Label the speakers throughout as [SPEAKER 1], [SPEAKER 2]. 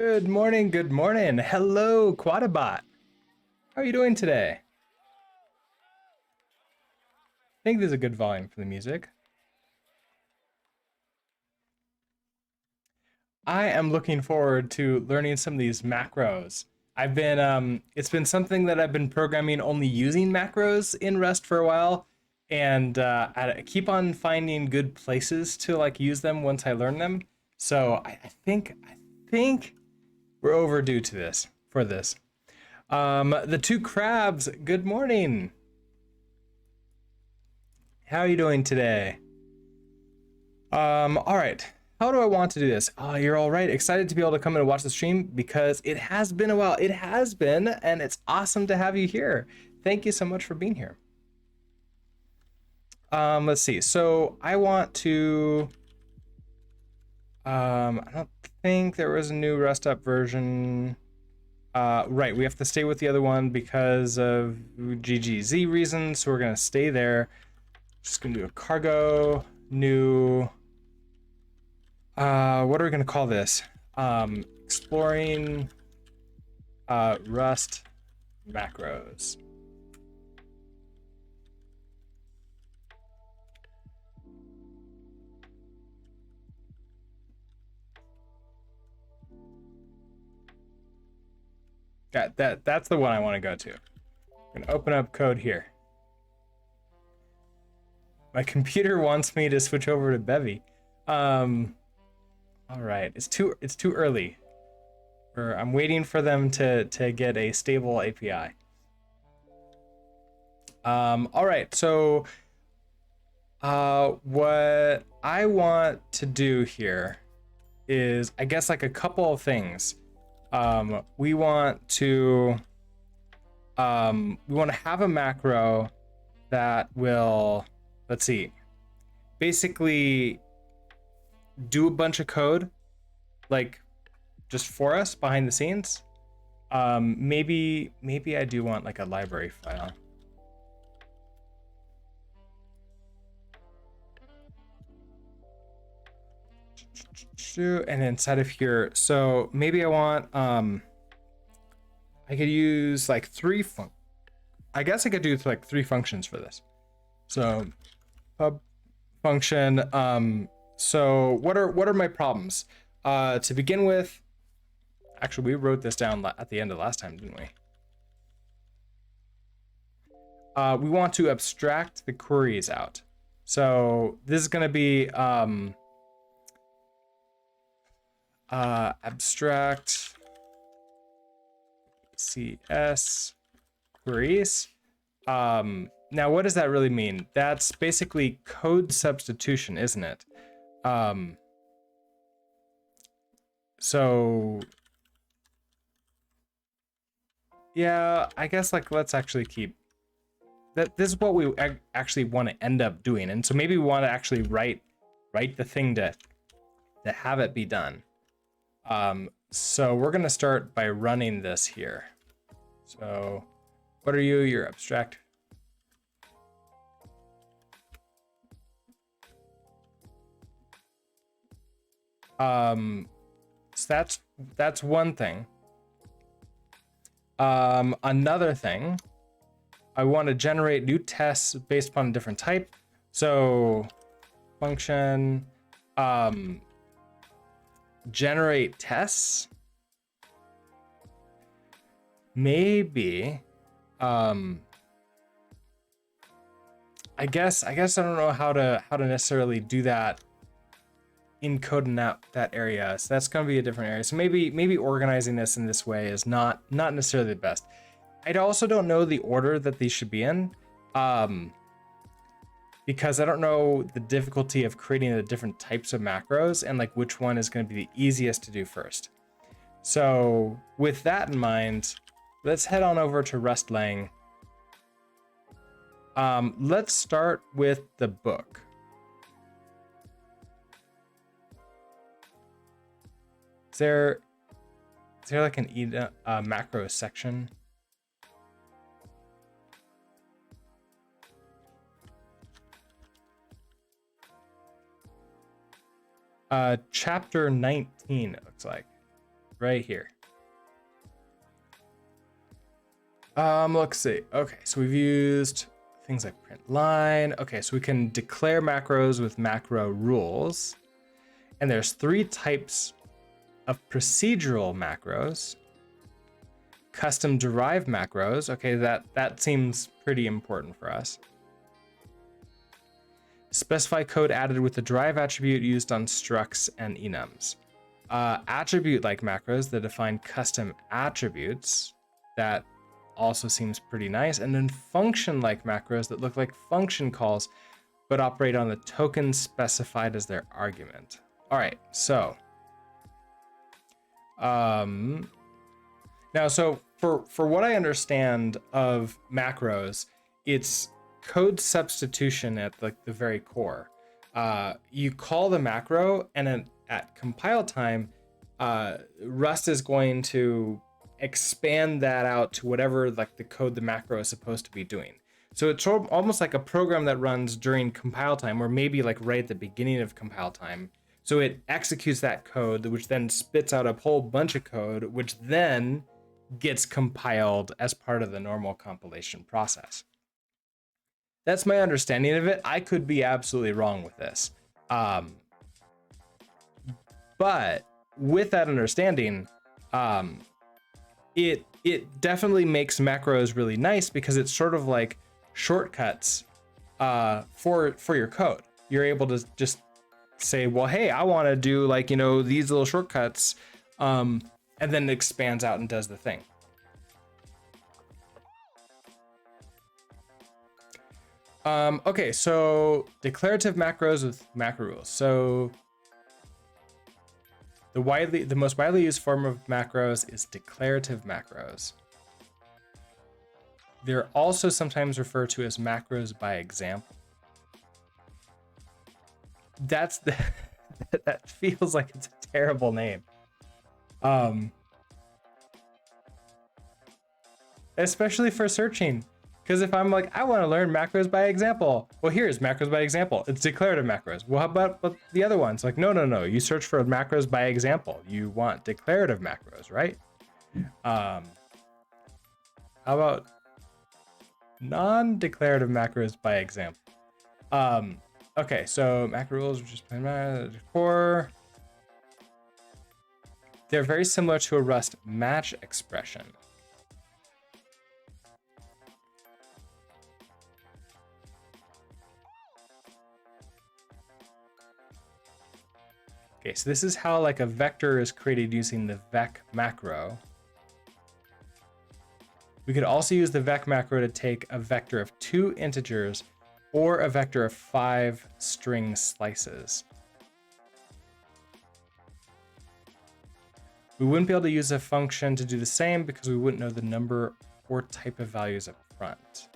[SPEAKER 1] Good morning, good morning. Hello, Quadabot. How are you doing today? I think there's a good volume for the music. I am looking forward to learning some of these macros. It's been something that I've been programming only using macros in Rust for a while, and I keep on finding good places to like use them once I learn them. So I think we're overdue to this for this. The two crabs, good morning. How are you doing today? All right. How do I want to do this? Oh, you're all right. Excited to be able to come in and watch the stream because it has been a while. It has been, and it's awesome to have you here. Thank you so much for being here. Let's see. So I want to. I don't think there was a new Rust Up version. Right, we have to stay with the other one because of GGZ reasons, so we're gonna stay there. Just gonna do a cargo new. What are we gonna call this? Exploring Rust macros. That's the one I want to go to. I'm gonna open up code here. My computer wants me to switch over to Bevy. All right, it's too early. I'm waiting for them to get a stable API. All right, so what I want to do here is, I guess, like a couple of things. We want to have a macro that will, let's see, basically do a bunch of code, like just for us behind the scenes. Maybe I do want like a library file. And inside of here, so maybe I want I could use like I guess I could do like three functions for this. So pub function. So what are my problems? To begin with, actually we wrote this down at the end of last time, didn't we? We want to abstract the queries out. So this is going to be abstract CS queries. Now, what does that really mean? That's basically code substitution, isn't it? So yeah, I guess like let's actually keep that. This is what we actually want to end up doing, and so maybe we want to actually write the thing to have it be done. So we're gonna start by running this here. So what are you? You're abstract. So that's one thing. Another thing, I want to generate new tests based upon a different type. So function generate tests. Maybe I guess I don't know how to necessarily do that in code in that area. So that's going to be a different area. So maybe organizing this in this way is not necessarily the best. I also don't know the order that these should be in, because I don't know the difficulty of creating the different types of macros and like which one is going to be the easiest to do first. So with that in mind, let's head on over to Rustlang. Let's start with the book. Is there like an macro section? Chapter 19, it looks like. right here. Let's see. Okay, so we've used things like print line. Okay, so we can declare macros with macro rules. And there's 3 types of procedural macros. Custom derived macros. Okay, that seems pretty important for us. Specify code added with the derive attribute used on structs and enums. Attribute-like macros that define custom attributes. That also seems pretty nice. And then function-like macros that look like function calls, but operate on the token specified as their argument. All right, so now, so for what I understand of macros, it's code substitution at like the very core. You call the macro, and then at compile time, Rust is going to expand that out to whatever like the code the macro is supposed to be doing. So it's almost like a program that runs during compile time, or maybe like right at the beginning of compile time. So it executes that code, which then spits out a whole bunch of code, which then gets compiled as part of the normal compilation process. That's my understanding of it. I could be absolutely wrong with this. But with that understanding, it definitely makes macros really nice because it's sort of like shortcuts for your code. You're able to just say, well, hey, I want to do like, you know, these little shortcuts, and then it expands out and does the thing. Okay, so declarative macros with macro rules. So the most widely used form of macros is declarative macros. They're also sometimes referred to as macros by example. That feels like it's a terrible name. Especially for searching. Because if I'm like, I want to learn macros by example. Well, here's macros by example. It's declarative macros. Well, how about the other ones? Like, no. You search for macros by example. You want declarative macros, right? How about non-declarative macros by example? Okay, so macro rules are just core. They're very similar to a Rust match expression. Okay, so this is how like a vector is created using the vec macro. We could also use the vec macro to take a vector of 2 integers or a vector of 5 string slices. We wouldn't be able to use a function to do the same because we wouldn't know the number or type of values up front.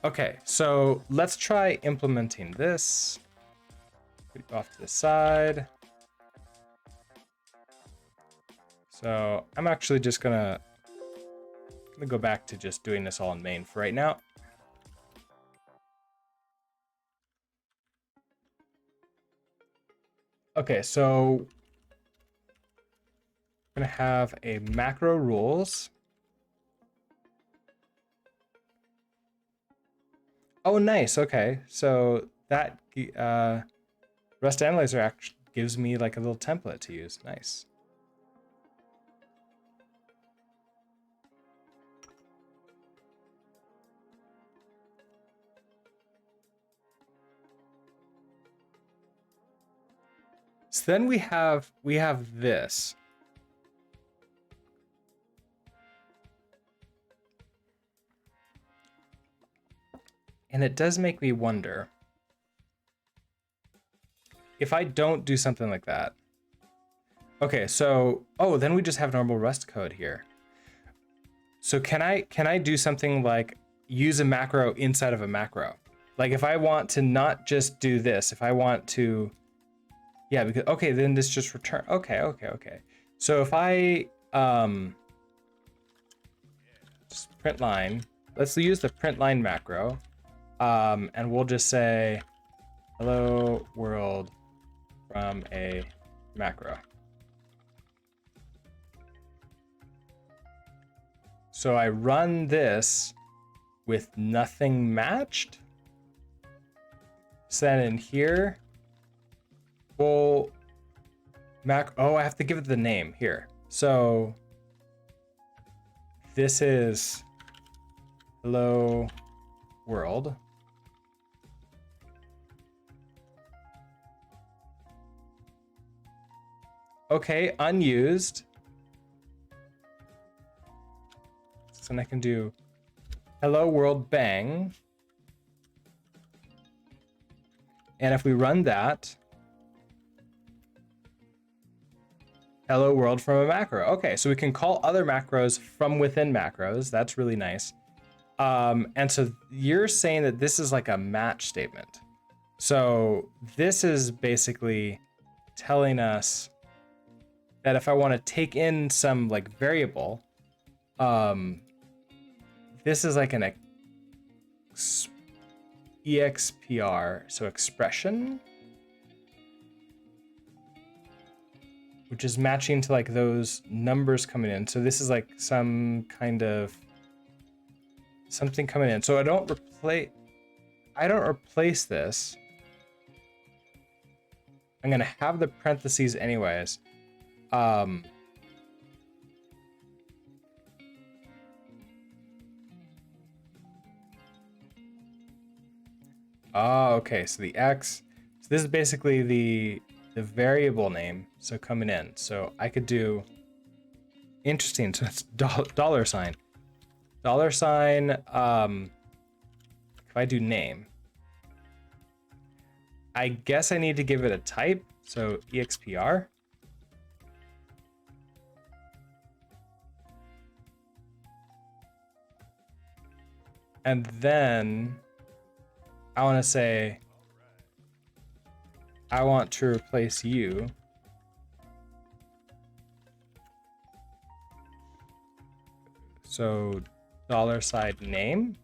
[SPEAKER 1] Okay, so let's try implementing this. Put it off to the side. So I'm actually just gonna go back to just doing this all in main for right now. Okay, so I'm gonna have a macro rules. Oh, nice. Okay, so that Rust Analyzer actually gives me like a little template to use. Nice. So then we have this. And it does make me wonder if I don't do something like that. Okay, so then we just have normal Rust code here. So can I do something like use a macro inside of a macro? Like if I want to not just do this, if I want to, yeah, because okay, then this just return. Okay. So if I just print line, let's use the print line macro, and we'll just say hello world from a macro. So I run this with nothing matched. So then in here, well, oh, I have to give it the name here. So this is hello world. Okay, unused. So then I can do hello world bang. And if we run that, hello world from a macro. Okay, so we can call other macros from within macros. That's really nice. And so you're saying that this is like a match statement. So this is basically telling us that if I want to take in some like variable, this is like an EXPR, so expression, which is matching to like those numbers coming in. So this is like some kind of something coming in. So I don't replace this. I'm gonna have the parentheses anyways. Oh, okay, so the X, so this is basically the variable name, so coming in. So I could do, interesting, so it's dollar sign. Dollar sign, if I do name, I guess I need to give it a type, so EXPR. And then I want to say, I want to replace you. So dollar sign name.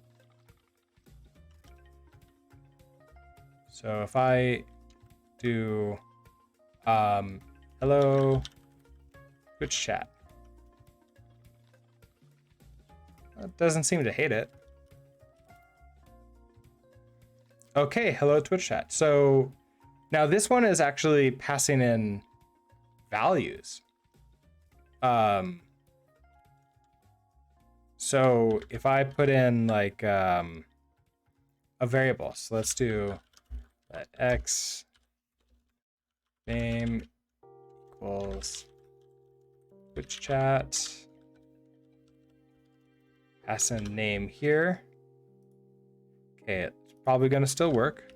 [SPEAKER 1] So if I do hello Twitch chat, it doesn't seem to hate it. Okay, hello Twitch chat. So now this one is actually passing in values. So if I put in like a variable, so let's do that x name equals Twitch chat, pass in name here. Okay, it's probably gonna still work.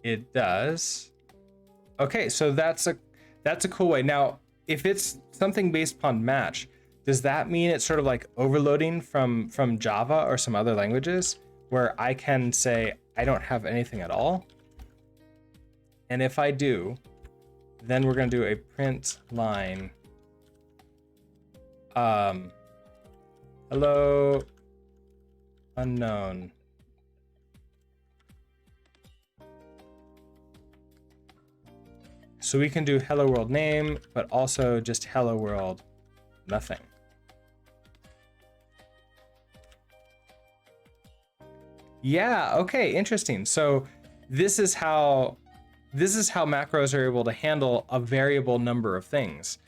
[SPEAKER 1] It does. Okay, so that's a cool way. Now, if it's something based upon match, does that mean it's sort of like overloading from Java or some other languages where I can say I don't have anything at all? And if I do, then we're gonna do a print line. Hello unknown. So we can do hello world name, but also just hello world nothing. Yeah, okay, interesting. So this is how macros are able to handle a variable number of things.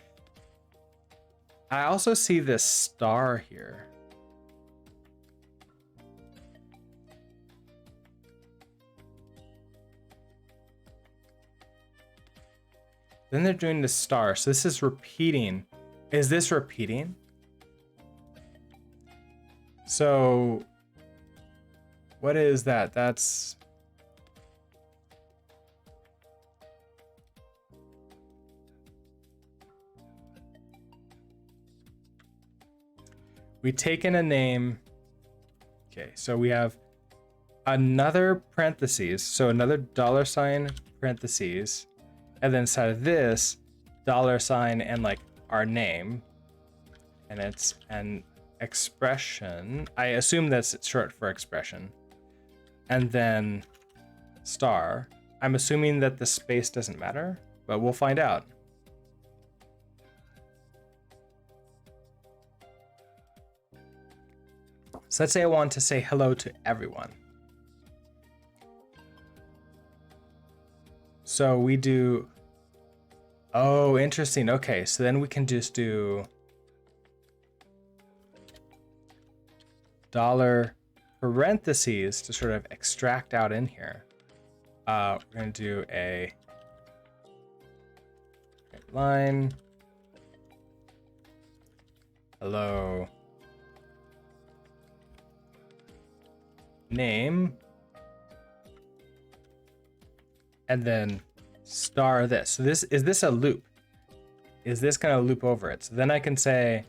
[SPEAKER 1] I also see this star here. Then they're doing the star. So this is repeating. Is this repeating? So what is that? That's we take in a name. Okay, so we have another parentheses. So another dollar sign parentheses. And then inside of this, dollar sign and like our name. And it's an expression. I assume that's short for expression. And then star. I'm assuming that the space doesn't matter, but we'll find out. So let's say I want to say hello to everyone. So we do, oh, interesting. Okay, so then we can just do dollar parentheses to sort of extract out in here. We're gonna do a line. Hello. Name. And then star this. So is this a loop? Is this gonna loop over it? So then I can say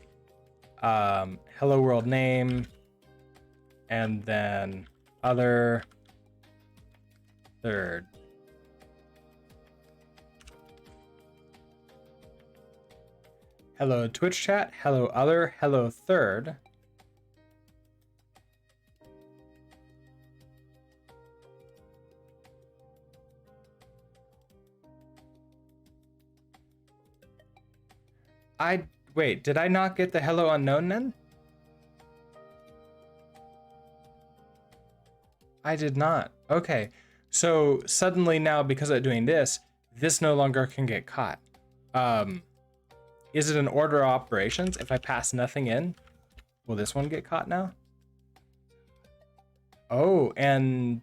[SPEAKER 1] hello world name and then other third. Hello Twitch chat, hello other, hello third. Wait, did I not get the hello unknown then? I did not. Okay. So suddenly now, because I'm doing this, this no longer can get caught. Is it an order of operations? If I pass nothing in, will this one get caught now? Oh, and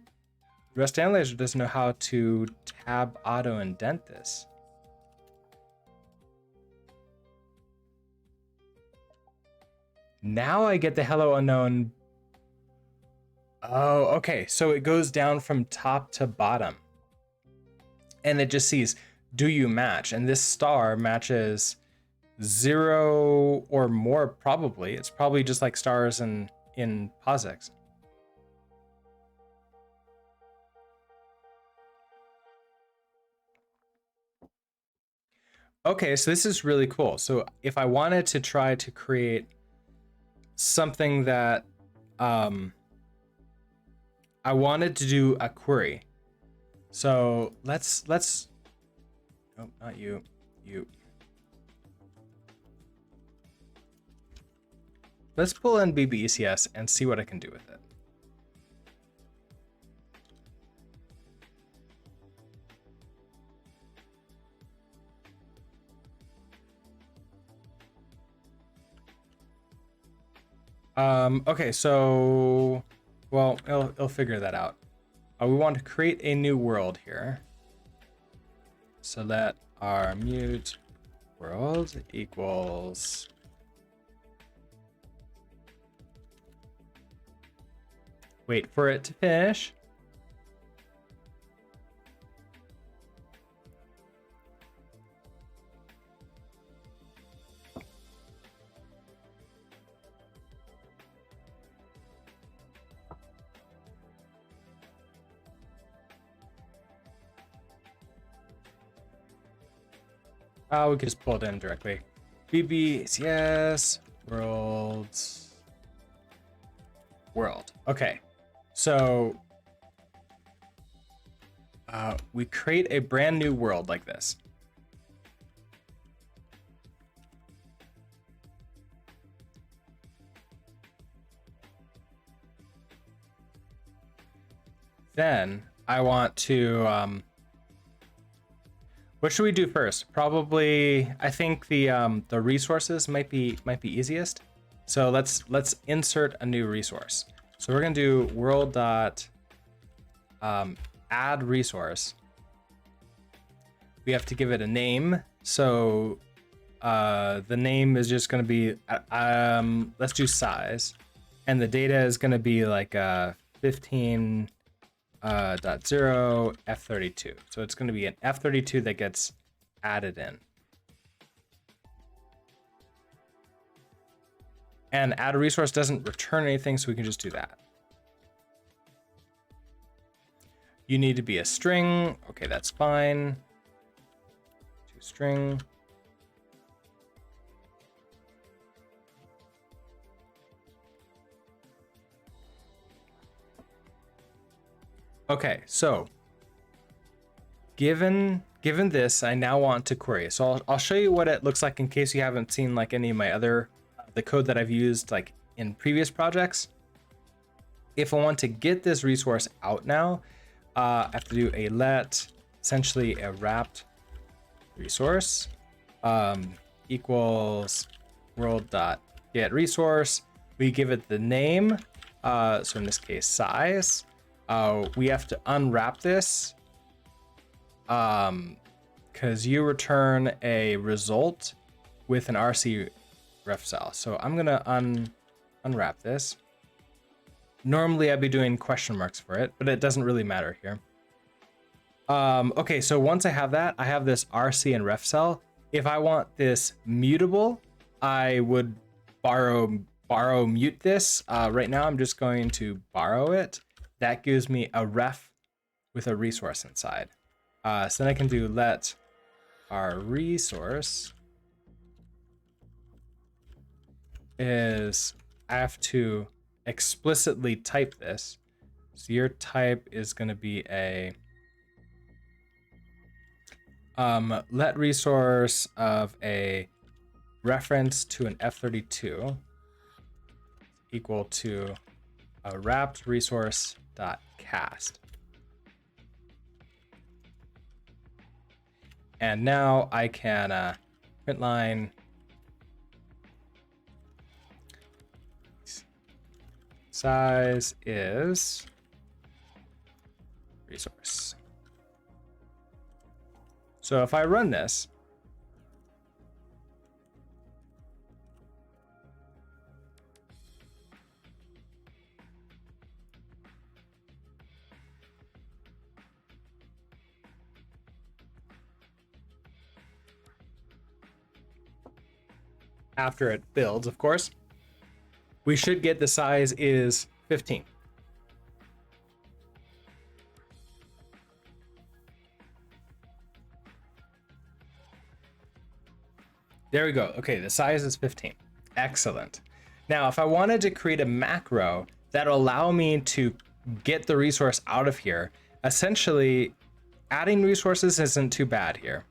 [SPEAKER 1] Rust Analyzer doesn't know how to tab auto indent this. Now I get the hello unknown. Oh, okay. So it goes down from top to bottom. And it just sees, do you match? And this star matches 0 or more, probably. It's probably just like stars in POSIX. Okay, so this is really cool. So if I wanted to try to create something that I wanted to do a query. So let's oh, not you. Let's pull in BBECS and see what I can do with it. Okay, so, well, it'll figure that out. We want to create a new world here. So let our mute world equals wait for it to finish. We can just pull it in directly. BBCS world. Okay, so we create a brand new world like this. Then I want to what should we do first? Probably, I think the resources might be easiest. So let's insert a new resource. So we're gonna do world dot add resource. We have to give it a name. So the name is just gonna be let's do size, and the data is gonna be like 15. .0 F32. So it's going to be an F32 that gets added in. And add a resource doesn't return anything, so we can just do that. You need to be a string. Okay, that's fine. To string. Okay, so given this, I now want to query. So I'll show you what it looks like in case you haven't seen like any of my other the code that I've used like in previous projects. If I want to get this resource out now, I have to do a let, essentially a wrapped resource equals world.get resource. We give it the name, so in this case size. We have to unwrap this because you return a result with an RC ref cell. So I'm gonna unwrap this. Normally I'd be doing question marks for it, but it doesn't really matter here. Okay, so once I have that, I have this RC and ref cell. If I want this mutable, I would borrow mute this. Right now I'm just going to borrow it. That gives me a ref with a resource inside. So then I can do let our resource is, I have to explicitly type this. So your type is going to be a let resource of a reference to an F32 equal to a wrapped resource dot cast. And now I can print line size is resource. So if I run this, after it builds, of course, we should get the size is 15. There we go. Okay, the size is 15. Excellent. Now, if I wanted to create a macro that'll allow me to get the resource out of here, essentially adding resources isn't too bad here.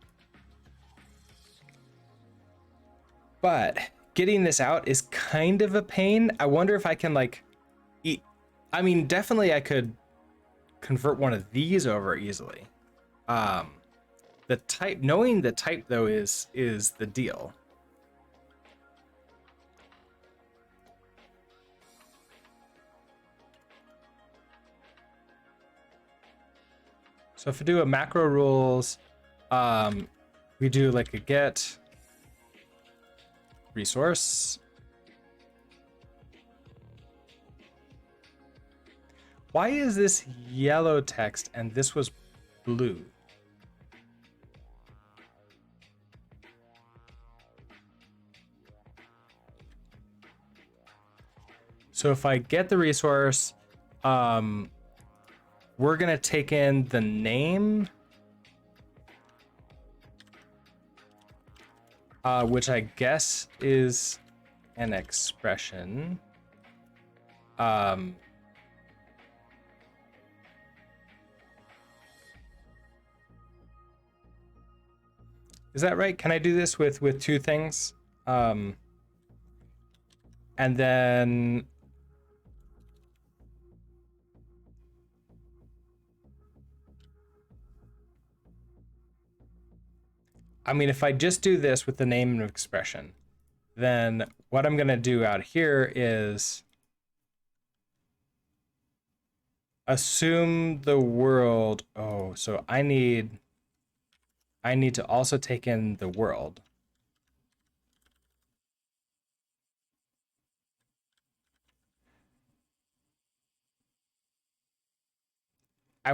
[SPEAKER 1] But getting this out is kind of a pain. I wonder if I can like I mean, definitely I could convert one of these over easily. The type, knowing the type though is the deal. So if I do a macro rules, we do like a get resource. Why is this yellow text and this was blue? So if I get the resource, we're gonna take in the name, which I guess is an expression. Is that right? Can I do this with two things? And then I mean, if I just do this with the name and expression, then what I'm gonna do out here is assume the world. Oh, so I need to also take in the world. I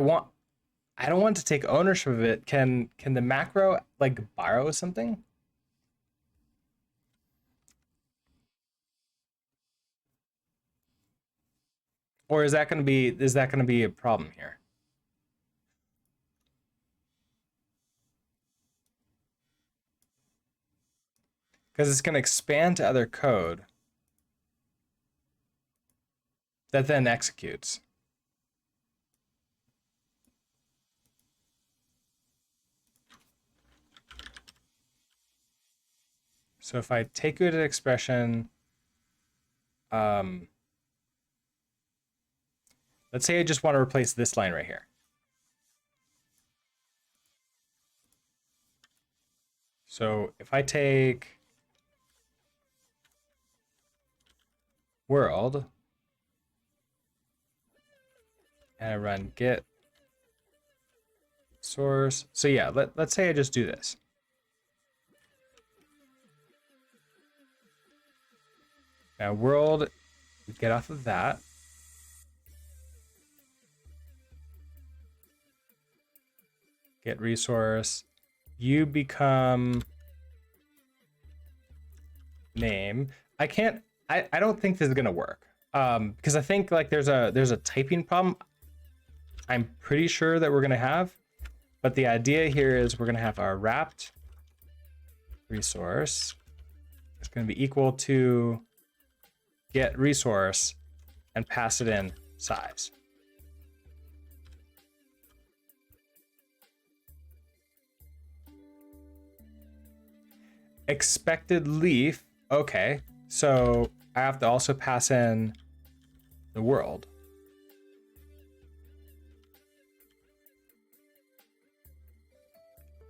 [SPEAKER 1] don't want to take ownership of it. Can the macro like borrow something? Or is that going to be a problem here? Because it's going to expand to other code that then executes. So if I take it as expression, let's say I just want to replace this line right here. So if I take world and I run get source. So yeah, let's say I just do this. Now world, we get off of that. Get resource. You become name. I don't think this is gonna work. Because I think like there's a typing problem I'm pretty sure that we're gonna have. But the idea here is we're gonna have our wrapped resource. It's gonna be equal to get resource and pass it in size. Expected leaf. Okay, so I have to also pass in the world.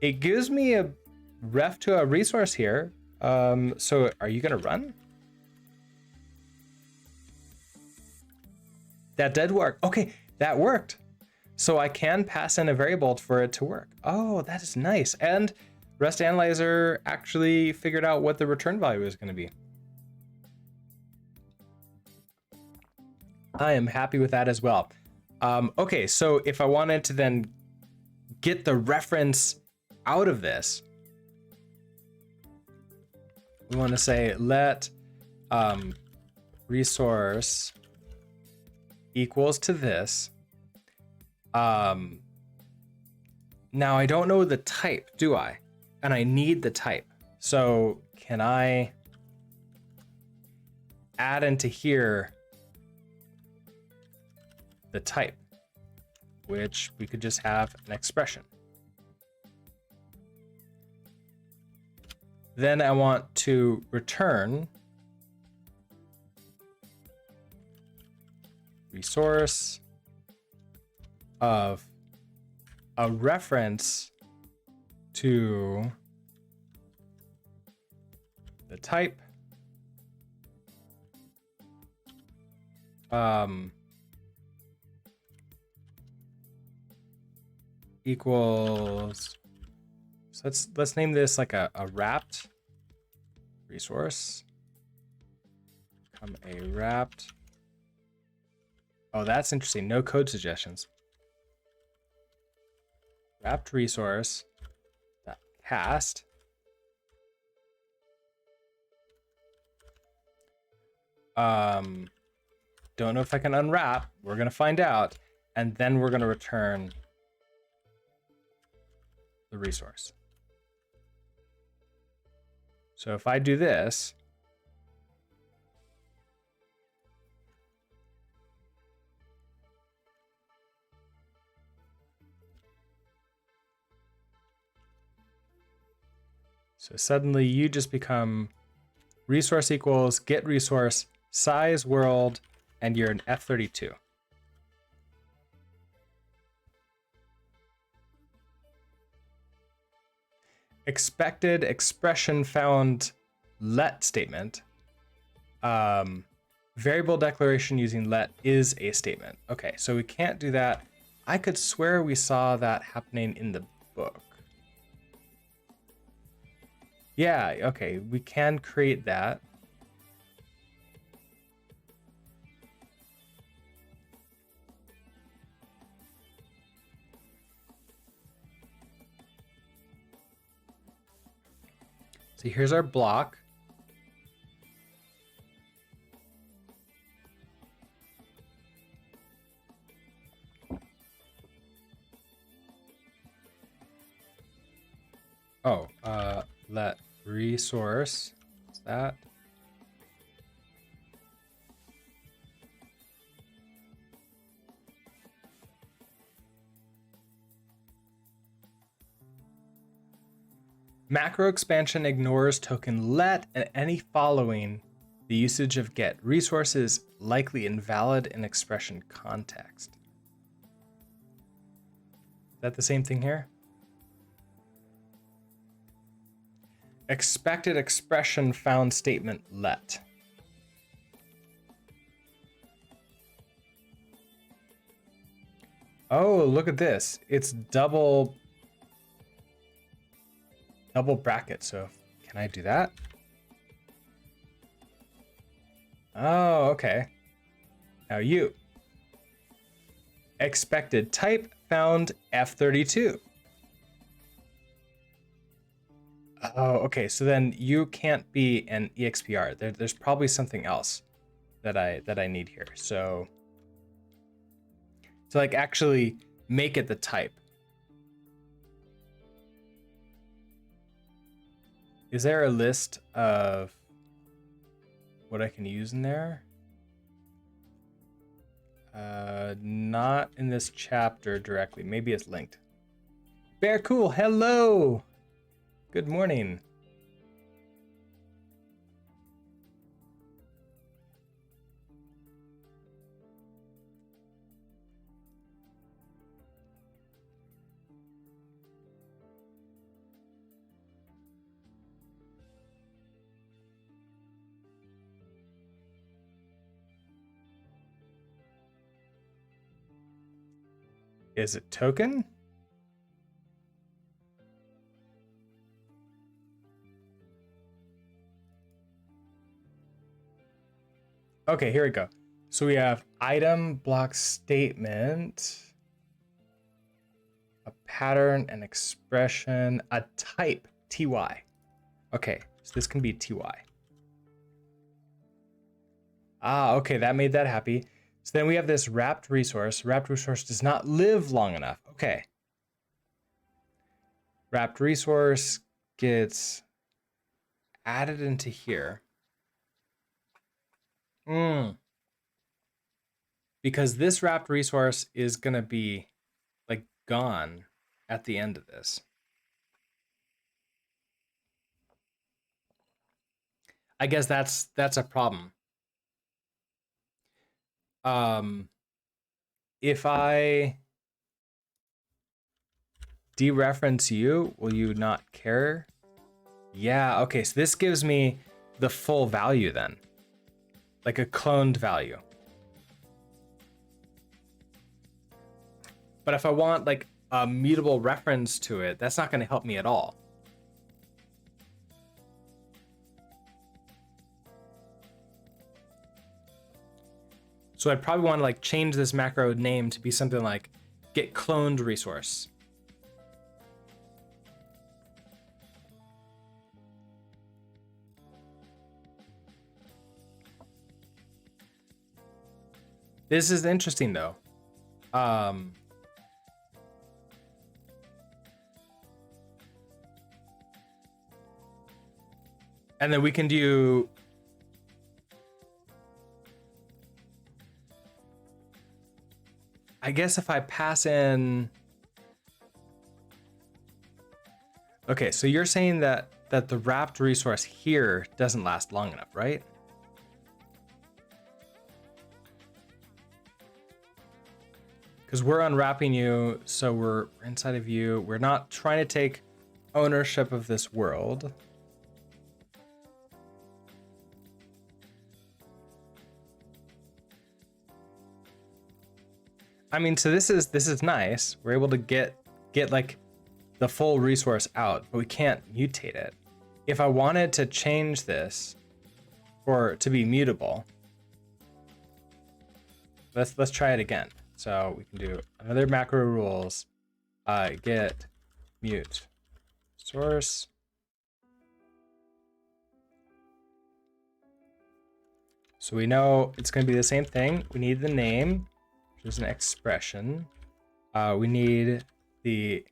[SPEAKER 1] It gives me a ref to a resource here. So are you gonna run? That did work. Okay, that worked. So I can pass in a variable for it to work. Oh, that is nice. And REST Analyzer actually figured out what the return value is gonna be. I am happy with that as well. Okay, so if I wanted to then get the reference out of this, we want to say let resource equals to this. Now I don't know the type, do I? And I need the type. So can I add into here the type, which we could just have an expression. Then I want to return resource of a reference to the type equals, so let's name this like a wrapped resource. Become a wrapped. Oh, that's interesting. No code suggestions. Wrapped resource cast don't know if I can unwrap. We're gonna find out, and then we're gonna return the resource. So if I do this, so suddenly you just become resource equals get resource size world, and you're an F32. Expected expression found let statement. Variable declaration using let is a statement. Okay, so we can't do that. I could swear we saw that happening in the book. Yeah, okay, we can create that. So here's our block. Oh, let resource, what's that? Macro expansion ignores token let and any following. The usage of get resource is likely invalid in expression context. Is that the same thing here? Expected expression found statement let. Oh, look at this. It's double bracket. So can I do that? Oh, okay. Now you. Expected type found F32. Oh, okay. So then you can't be an EXPR. There's probably something else that I need here. So to like actually make it the type. Is there a list of what I can use in there? Not in this chapter directly. Maybe it's linked. Bear Cool, hello. Good morning. Is it token? Okay, here we go. So we have item, block statement, a pattern, an expression, a type, TY. Okay, so this can be TY. Ah, okay, that made that happy. So then we have this wrapped resource. Wrapped resource does not live long enough. Okay. Wrapped resource gets added into here. Because this wrapped resource is going to be like gone at the end of this. I guess that's a problem. If I dereference you, will you not care? Yeah, okay, so this gives me the full value then. Like a cloned value. But if I want like a mutable reference to it, that's not going to help me at all. So I'd probably want to like change this macro name to be something like get cloned resource. This is interesting though. And then we can do I guess if I pass in. Okay, so you're saying that the wrapped resource here doesn't last long enough, right? Because we're unwrapping you, so we're inside of you. We're not trying to take ownership of this world. I mean, so this is nice. We're able to get like the full resource out, but we can't mutate it. If I wanted to change this for to be mutable, let's try it again. So we can do another macro rules, get mute source. So we know it's going to be the same thing. We need the name, which is an expression. We need the,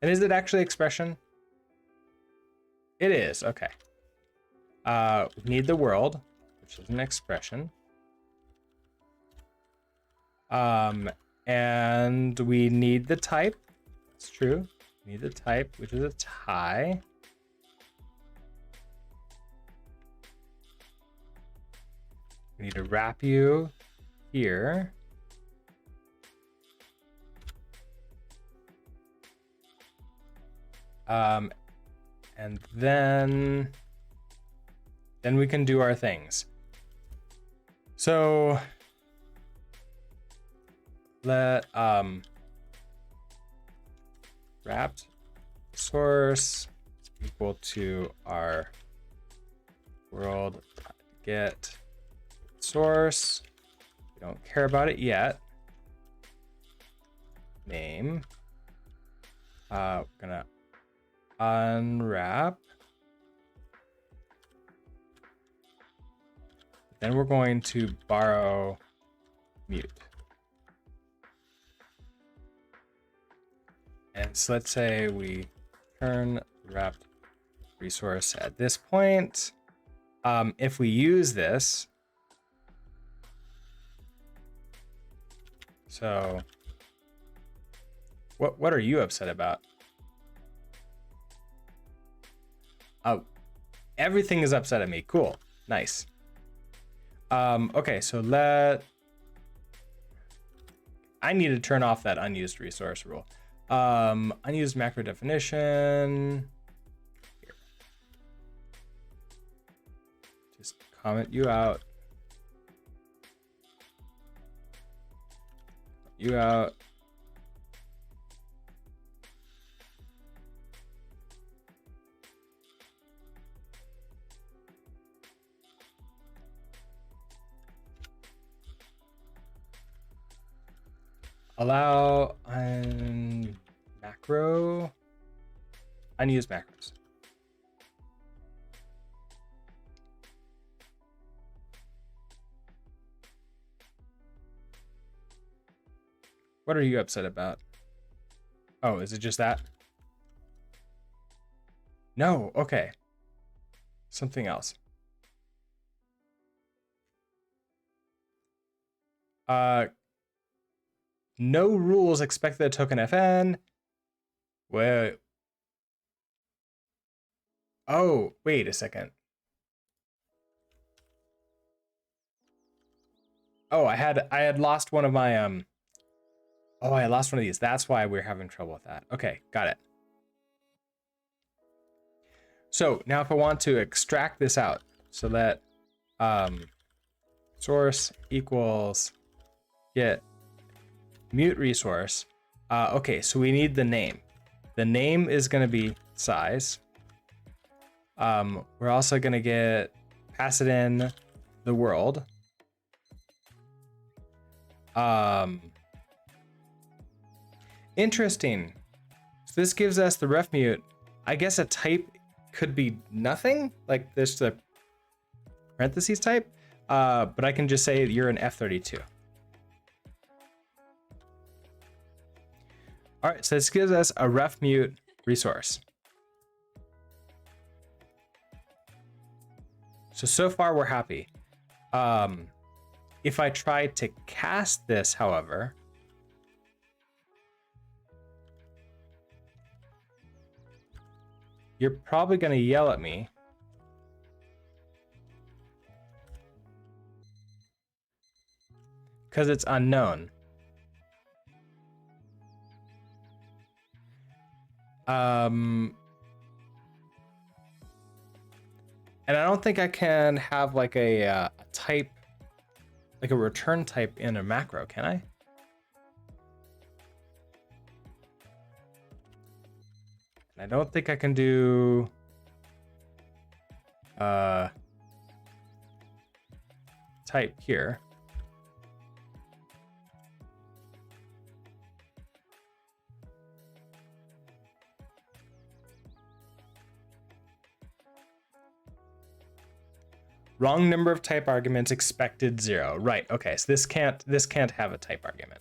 [SPEAKER 1] and is it actually expression? It is, okay. We need the world, which is an expression. And we need the type. It's true. We need the type, which is a tie. We need to wrap you here. And then we can do our things. So let wrapped source equal to our world get source. We don't care about it yet. Name. We're gonna unwrap. Then we're going to borrow mute. And so let's say we turn wrapped resource at this point. If we use this, so what are you upset about? Oh, everything is upset at me. Cool, nice. Okay, so I need to turn off that unused resource rule. Unused macro definition. Here. Just comment you out. You out. Allow macro, unused macros. What are you upset about? Oh, is it just that? No, okay. Something else. No rules expect the token FN. Wait. Oh, wait a second. Oh, I had lost one of my oh, I lost one of these. That's why we're having trouble with that. Okay, got it. So now if I want to extract this out, so that source equals get mute resource. Okay, so we need the name. The name is going to be size. We're also going to pass it in the world. Interesting. So this gives us the ref mute. I guess a type could be nothing, like this the parentheses type. But I can just say you're an F32. All right, so this gives us a ref mute resource. So far we're happy. If I try to cast this, however, you're probably going to yell at me. Because it's unknown. And I don't think I can have like a type, like a return type in a macro, can I? And I don't think I can do type here. Wrong number of type arguments, expected 0. Right, okay, so this can't have a type argument.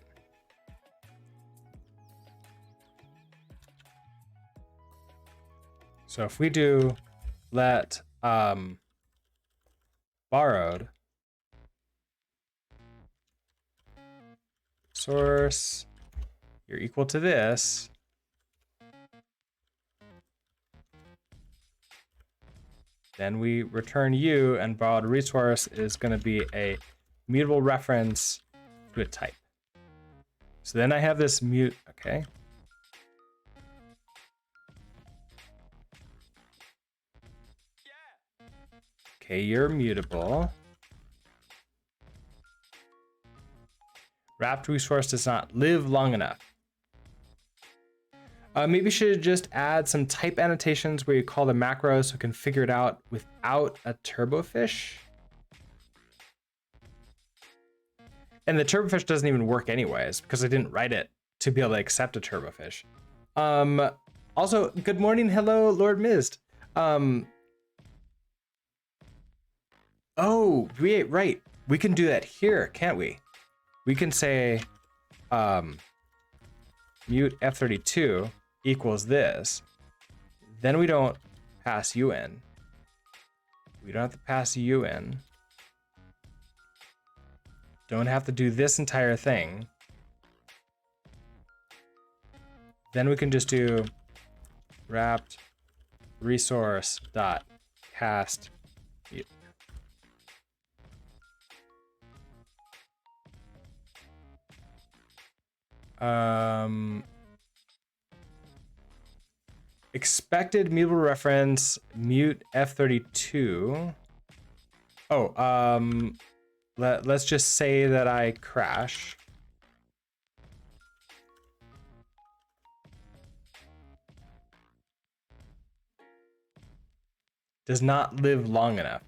[SPEAKER 1] So if we do let borrowed source, you're equal to this, then we return you, and borrowed resource is going to be a mutable reference to a type. So then I have this mute, okay. Okay, you're mutable. Wrapped resource does not live long enough. Maybe you should just add some type annotations where you call the macro so we can figure it out without a turbofish. And the turbofish doesn't even work anyways because I didn't write it to be able to accept a turbofish. Also, good morning, hello, Lord Mist. Oh, right. We can do that here, can't we? We can say mute F32 equals this. Then we don't pass u in. We don't have to pass u in. Don't have to do this entire thing. Then we can just do wrapped resource dot cast mute. Expected mutable reference mute F32. Oh, let's just say that I crash. Does not live long enough.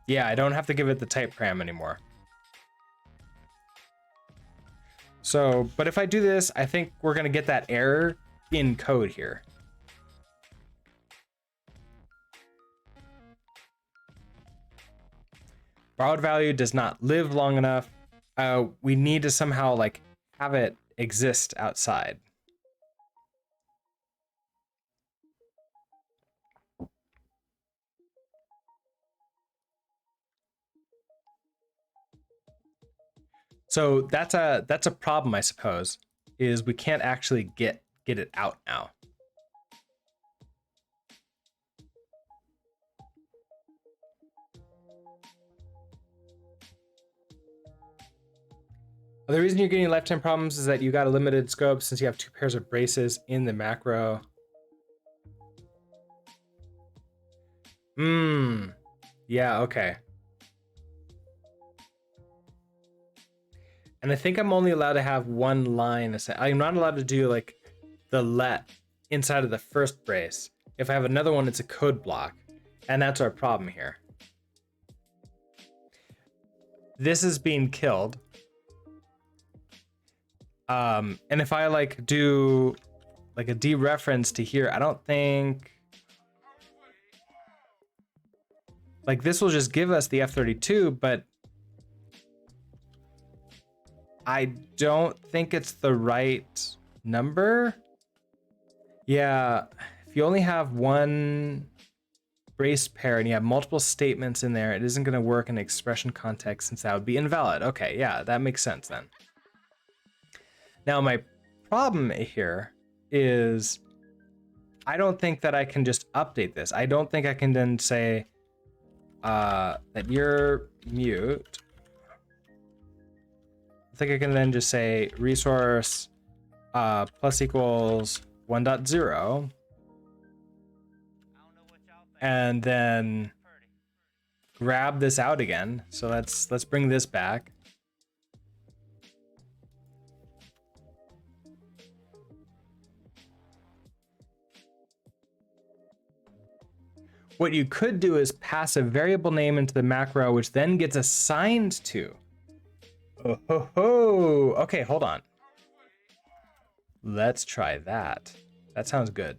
[SPEAKER 1] Yeah, I don't have to give it the type param anymore. So, but if I do this, I think we're gonna get that error in code here. Borrowed value does not live long enough. We need to somehow like have it exist outside. So that's a problem, I suppose, is we can't actually get it out now. The reason you're getting lifetime problems is that you got a limited scope since you have 2 pairs of braces in the macro. Yeah, okay. And I think I'm only allowed to have 1 line. I'm not allowed to do like the let inside of the first brace. If I have another one, it's a code block. And that's our problem here. This is being killed. And if I like do like a dereference to here, I don't think like this will just give us the F32, but I don't think it's the right number. Yeah, if you only have 1 brace pair and you have multiple statements in there, it isn't going to work in expression context since that would be invalid. Okay, yeah, that makes sense then. Now my problem here is I don't think that I can just update this. I don't think I can then say that you're mute. I think I can then just say resource plus equals 1.0 and then grab this out again. So let's bring this back. What you could do is pass a variable name into the macro, which then gets assigned to. Oh ho ho! Okay, hold on. Let's try that. That sounds good.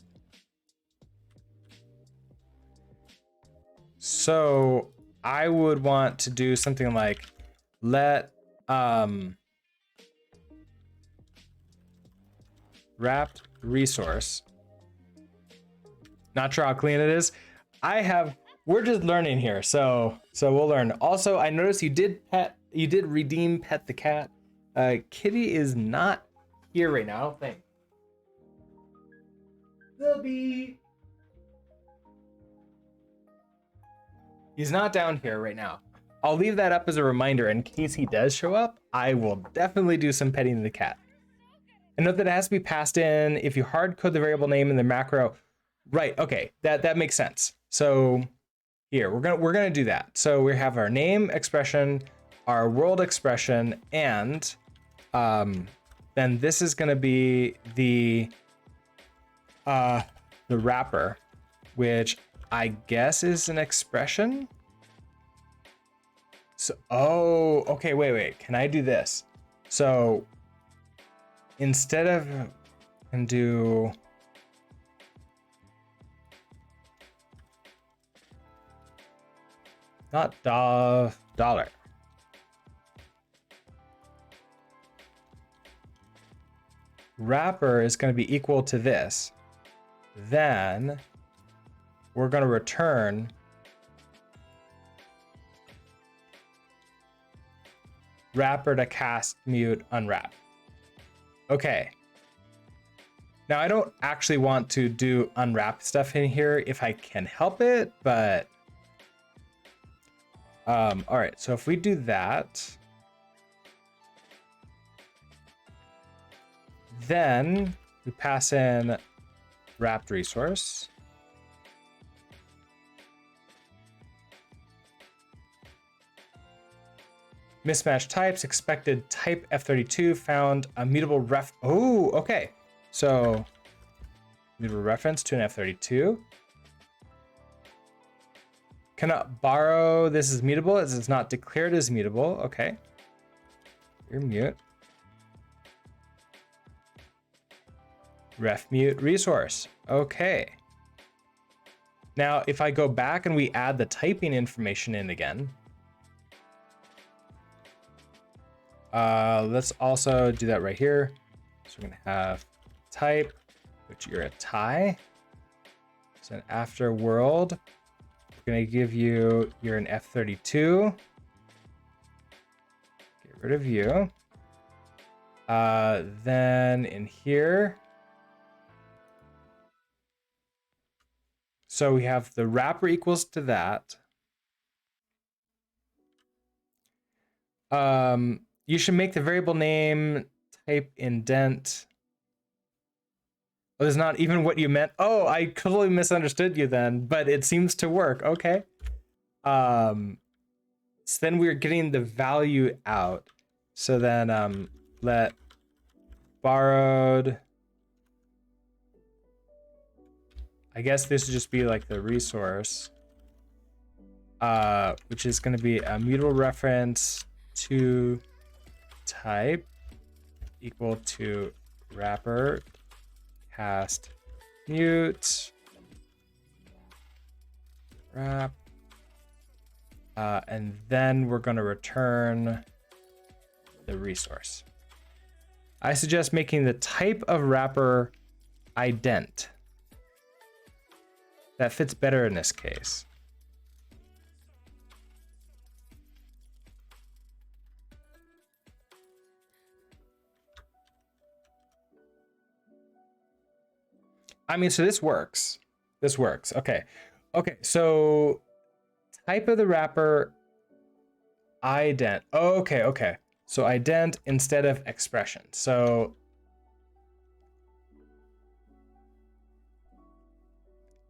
[SPEAKER 1] So I would want to do something like let wrapped resource. Not sure how clean it is. We're just learning here, so we'll learn. Also, I noticed you did redeem Pet the Cat. Kitty is not here right now, I don't think. Wilby. He's not down here right now. I'll leave that up as a reminder in case he does show up. I will definitely do some petting to the cat. And note that it has to be passed in if you hard code the variable name in the macro. Right, okay, that makes sense. So here, we're gonna do that. So we have our name expression, our world expression, and then this is gonna be the wrapper, which I guess is an expression. So, oh, okay, wait, can I do this? So instead of, and do, not dollar. Wrapper is going to be equal to this. Then we're going to return wrapper to cast, mute, unwrap. Okay. Now I don't actually want to do unwrap stuff in here if I can help it, but all right, so if we do that, then we pass in wrapped resource. Mismatch types, expected type F32, found a mutable ref. Oh, okay. So mutable reference to an F32. Cannot borrow. This is mutable as it's not declared as mutable. Okay. You're mute. Ref mute resource. Okay. Now, if I go back and we add the typing information in again, let's also do that right here. So we're gonna have type, which you're a tie. So an after world, we're gonna give you, you're an F32. Get rid of you. Then in here, so we have the wrapper equals to that. You should make the variable name type indent. Oh, that's not even what you meant. Oh, I totally misunderstood you then, but it seems to work. Okay. So then we're getting the value out. So then let borrowed. I guess this would just be like the resource, which is going to be a mutable reference to type equal to wrapper cast mute wrap, and then we're going to return the resource. I suggest making the type of wrapper ident. That fits better in this case. I mean, so this works. This works. Okay. Okay, so type of the wrapper ident. Okay, okay. So ident instead of expression. So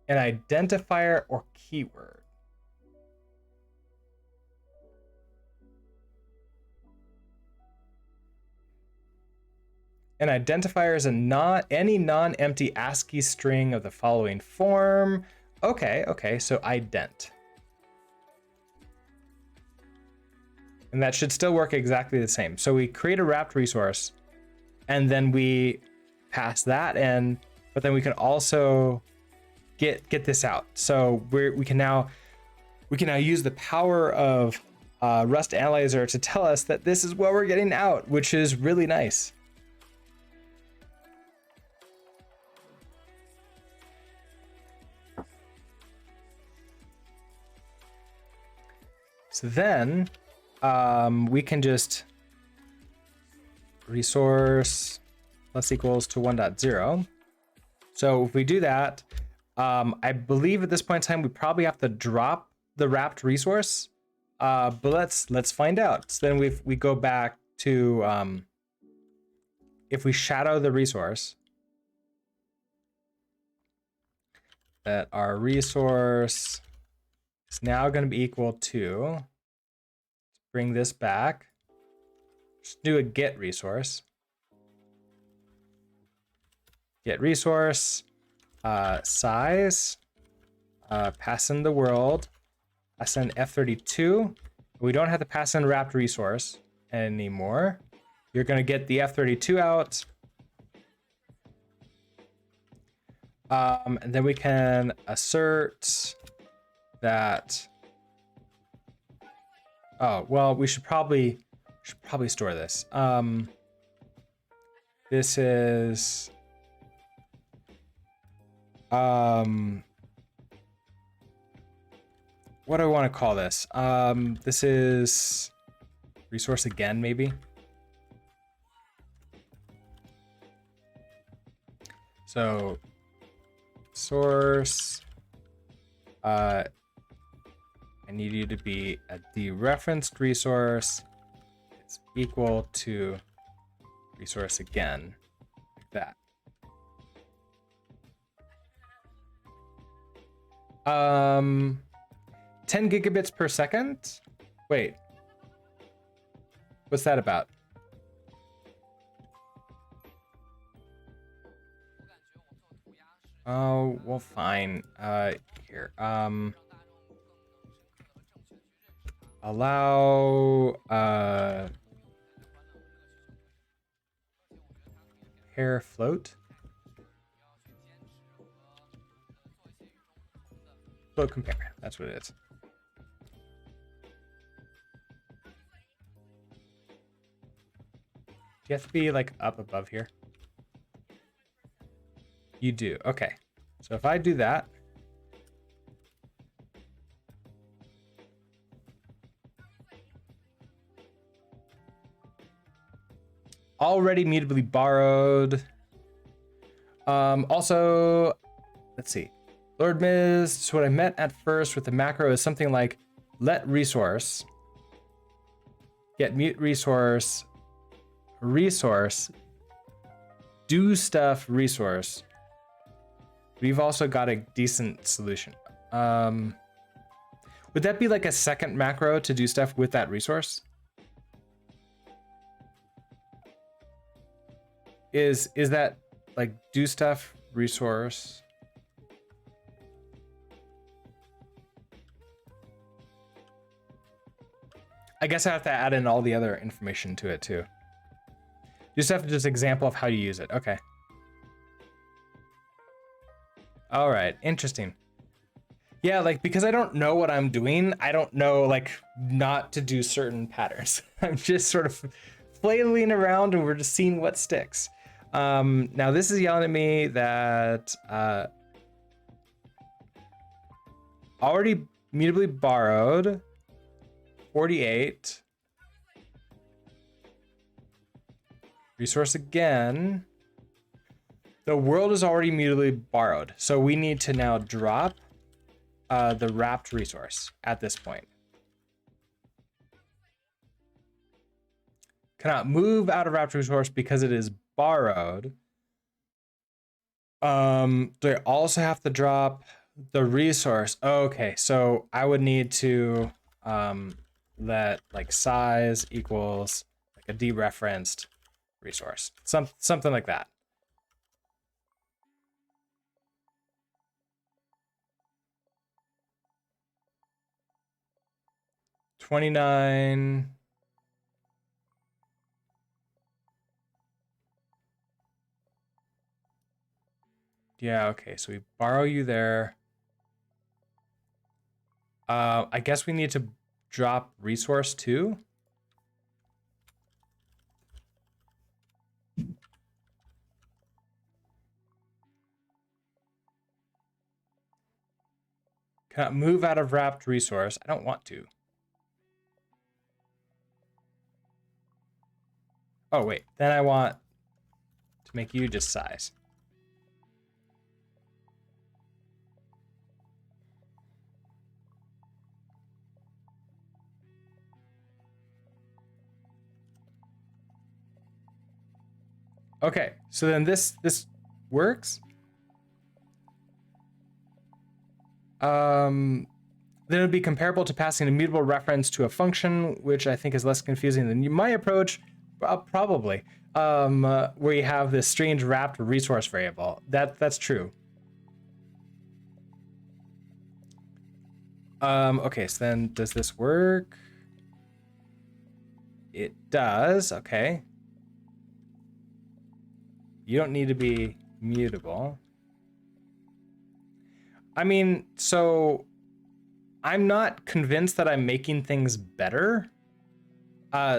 [SPEAKER 1] an identifier or keyword. An identifier is any non-empty ASCII string of the following form. Okay, okay, so ident. And that should still work exactly the same. So we create a wrapped resource and then we pass that in, but then we can also get this out. So we can now use the power of Rust Analyzer to tell us that this is what we're getting out, which is really nice. So then we can just resource plus equals to 1.0. So if we do that, I believe at this point in time, we probably have to drop the wrapped resource. But let's find out. So then we go back to, if we shadow the resource, that our resource is now going to be equal to, let's bring this back. Just do a get resource. Get resource, size, pass in the world, pass in F32. We don't have to pass in wrapped resource anymore. You're going to get the F32 out. And then we can assert that. Oh, well, we should probably store this. This is what do I want to call this? This is resource again, maybe. So source, I need you to be a dereferenced resource. It's equal to resource again, like that. 10 gigabits per second? Wait. What's that about? Oh, well, fine. Here. Allow, pair float. Float compare. That's what it is. Do you have to be like up above here? You do. Okay. So if I do that, already mutably borrowed. Also, let's see. Lord Miz, so what I meant at first with the macro is something like let resource, get mute resource, do stuff resource. We've also got a decent solution. Would that be like a second macro to do stuff with that resource? Is that like do stuff resource? I guess I have to add in all the other information to it too. You just have to just example of how you use it. Okay. All right, interesting. Yeah, like because I don't know what I'm doing, I don't know like not to do certain patterns. I'm just sort of flailing around and we're just seeing what sticks. Now this is yelling at me that already mutably borrowed 48. Resource again. The world is already mutably borrowed, so we need to now drop the wrapped resource at this point. Cannot move out of wrapped resource because it is borrowed. Do I also have to drop the resource? Okay, so I would need to let like size equals like a dereferenced resource, something like that. $29. Yeah, okay, so we borrow you there. I guess we need to drop resource too. Cannot move out of wrapped resource. I don't want to. Oh, wait. Then I want to make you just size. Okay, so then this works. Then it would be comparable to passing an immutable reference to a function, which I think is less confusing than my approach, probably. Where you have this strange wrapped resource variable. That's true. Okay, so then does this work? It does, okay. You don't need to be mutable. I mean, so I'm not convinced that I'm making things better.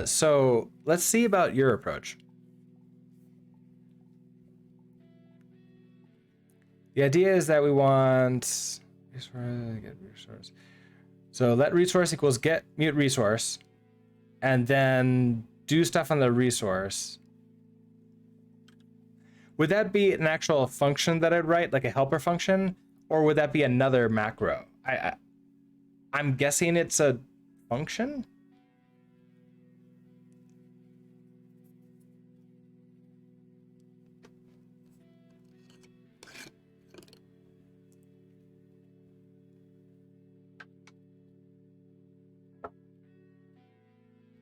[SPEAKER 1] So let's see about your approach. The idea is that we want get resource. So let resource equals get mute resource, and then do stuff on the resource. Would that be an actual function that I'd write, like a helper function, or would that be another macro? I'm guessing it's a function.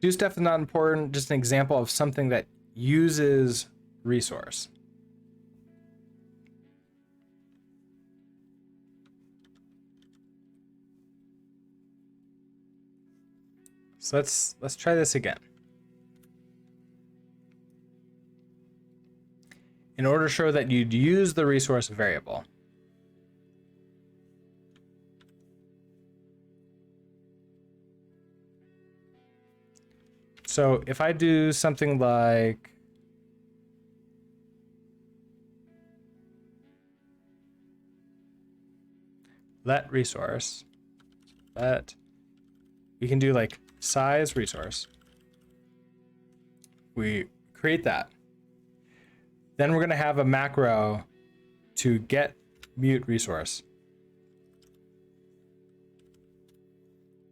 [SPEAKER 1] Do stuff is not important, just an example of something that uses resource. So let's try this again. In order to show that you'd use the resource variable. So if I do something like let resource, we can do like size resource. We create that. Then we're going to have a macro to get mute resource.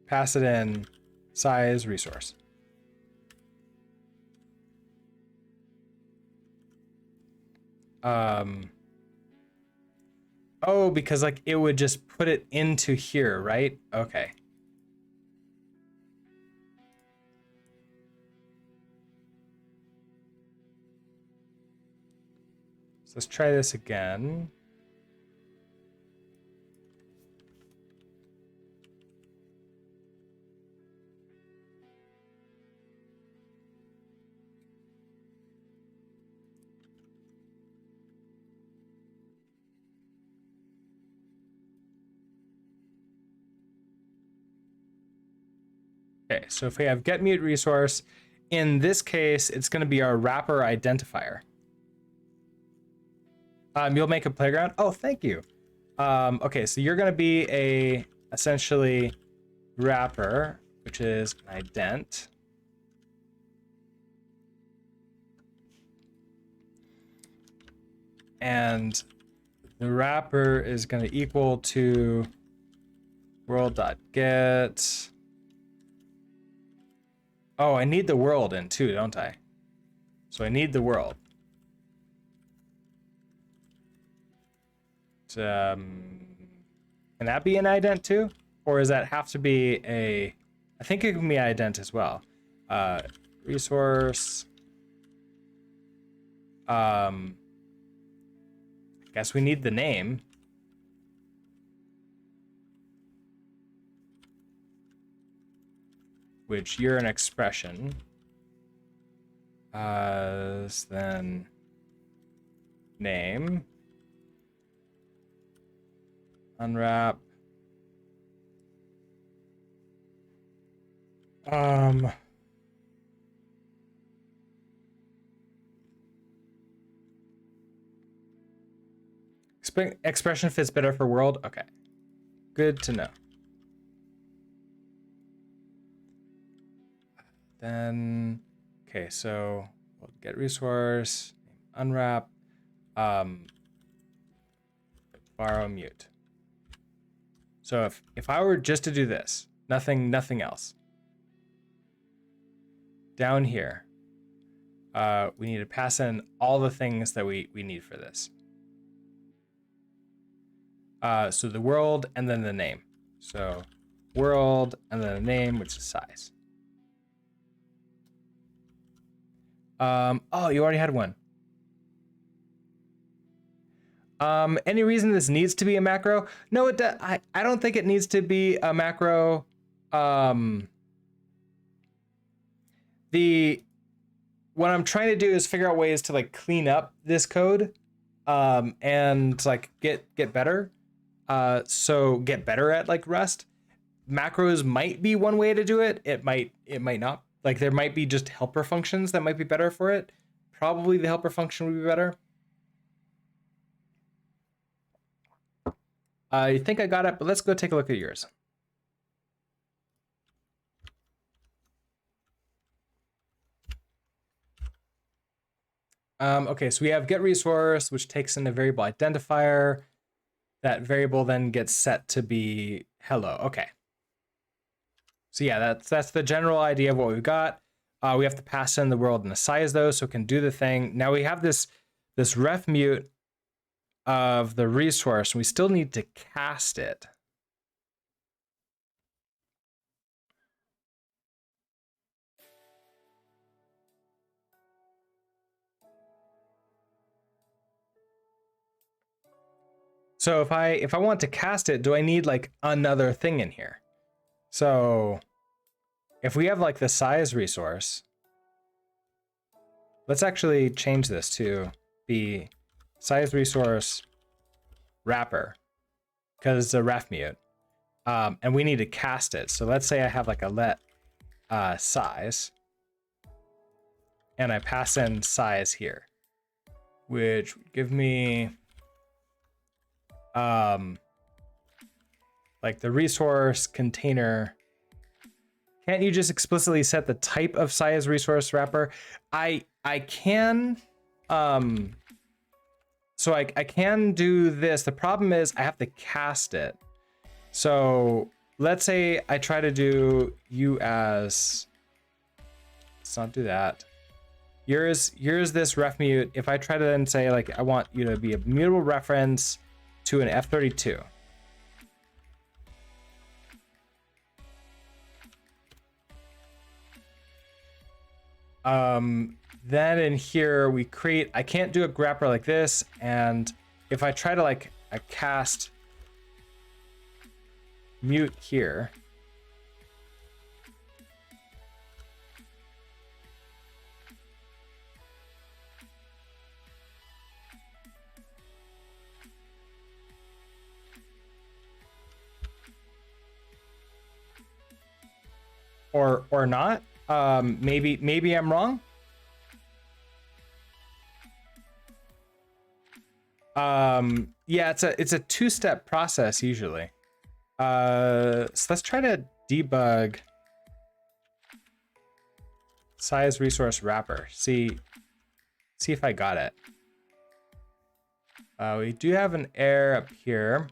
[SPEAKER 1] Pass it in size resource. Oh, because like it would just put it into here, right? Okay. So let's try this again. Okay, so if we have get mute resource, in this case, it's going to be our wrapper identifier. You'll make a playground. Oh, thank you. Okay, so you're going to be a essentially wrapper, which is an ident. And the wrapper is going to equal to world.get. Oh, I need the world in too, don't I? So I need the world. Can that be an ident too? Or does that have to be a... I think it can be ident as well. Resource. I guess we need the name. Which you're an expression. Then name. Unwrap. Expression fits better for world. Okay, good to know. Then, okay, so we'll get resource, unwrap, borrow mute. So if I were just to do this, nothing else. Down here, we need to pass in all the things that we need for this. So the world and then the name. So world and then the name, which is size. Oh, you already had one. Any reason this needs to be a macro? No, I don't think it needs to be a macro. What I'm trying to do is figure out ways to like clean up this code, and like get better. So get better at like Rust. Macros might be one way to do it. It might not. Like there might be just helper functions that might be better for it. Probably the helper function would be better. I think I got it, but let's go take a look at yours. Okay, so we have get resource, which takes in a variable identifier. That variable then gets set to be hello. Okay. So yeah, that's the general idea of what we've got. We have to pass in the world and the size though, so it can do the thing. Now we have this ref mute of the resource, and we still need to cast it. So if I want to cast it, do I need like another thing in here? So if we have like the size resource, let's actually change this to be size resource wrapper, because it's a ref mute. And we need to cast it. So let's say I have like a let size, and I pass in size here, which would give me like the resource container. Can't you just explicitly set the type of size resource wrapper? I can, so I can do this. The problem is I have to cast it. So let's say I try to do you as, let's not do that. Here's this ref mute. If I try to then say like, I want you to be a mutable reference to an F32. Then in here we create, I can't do a grapper like this. And if I try to like a cast mute here, or not, maybe I'm wrong. Yeah, it's a two-step process usually. So let's try to debug size resource wrapper. See if I got it. We do have an error up here.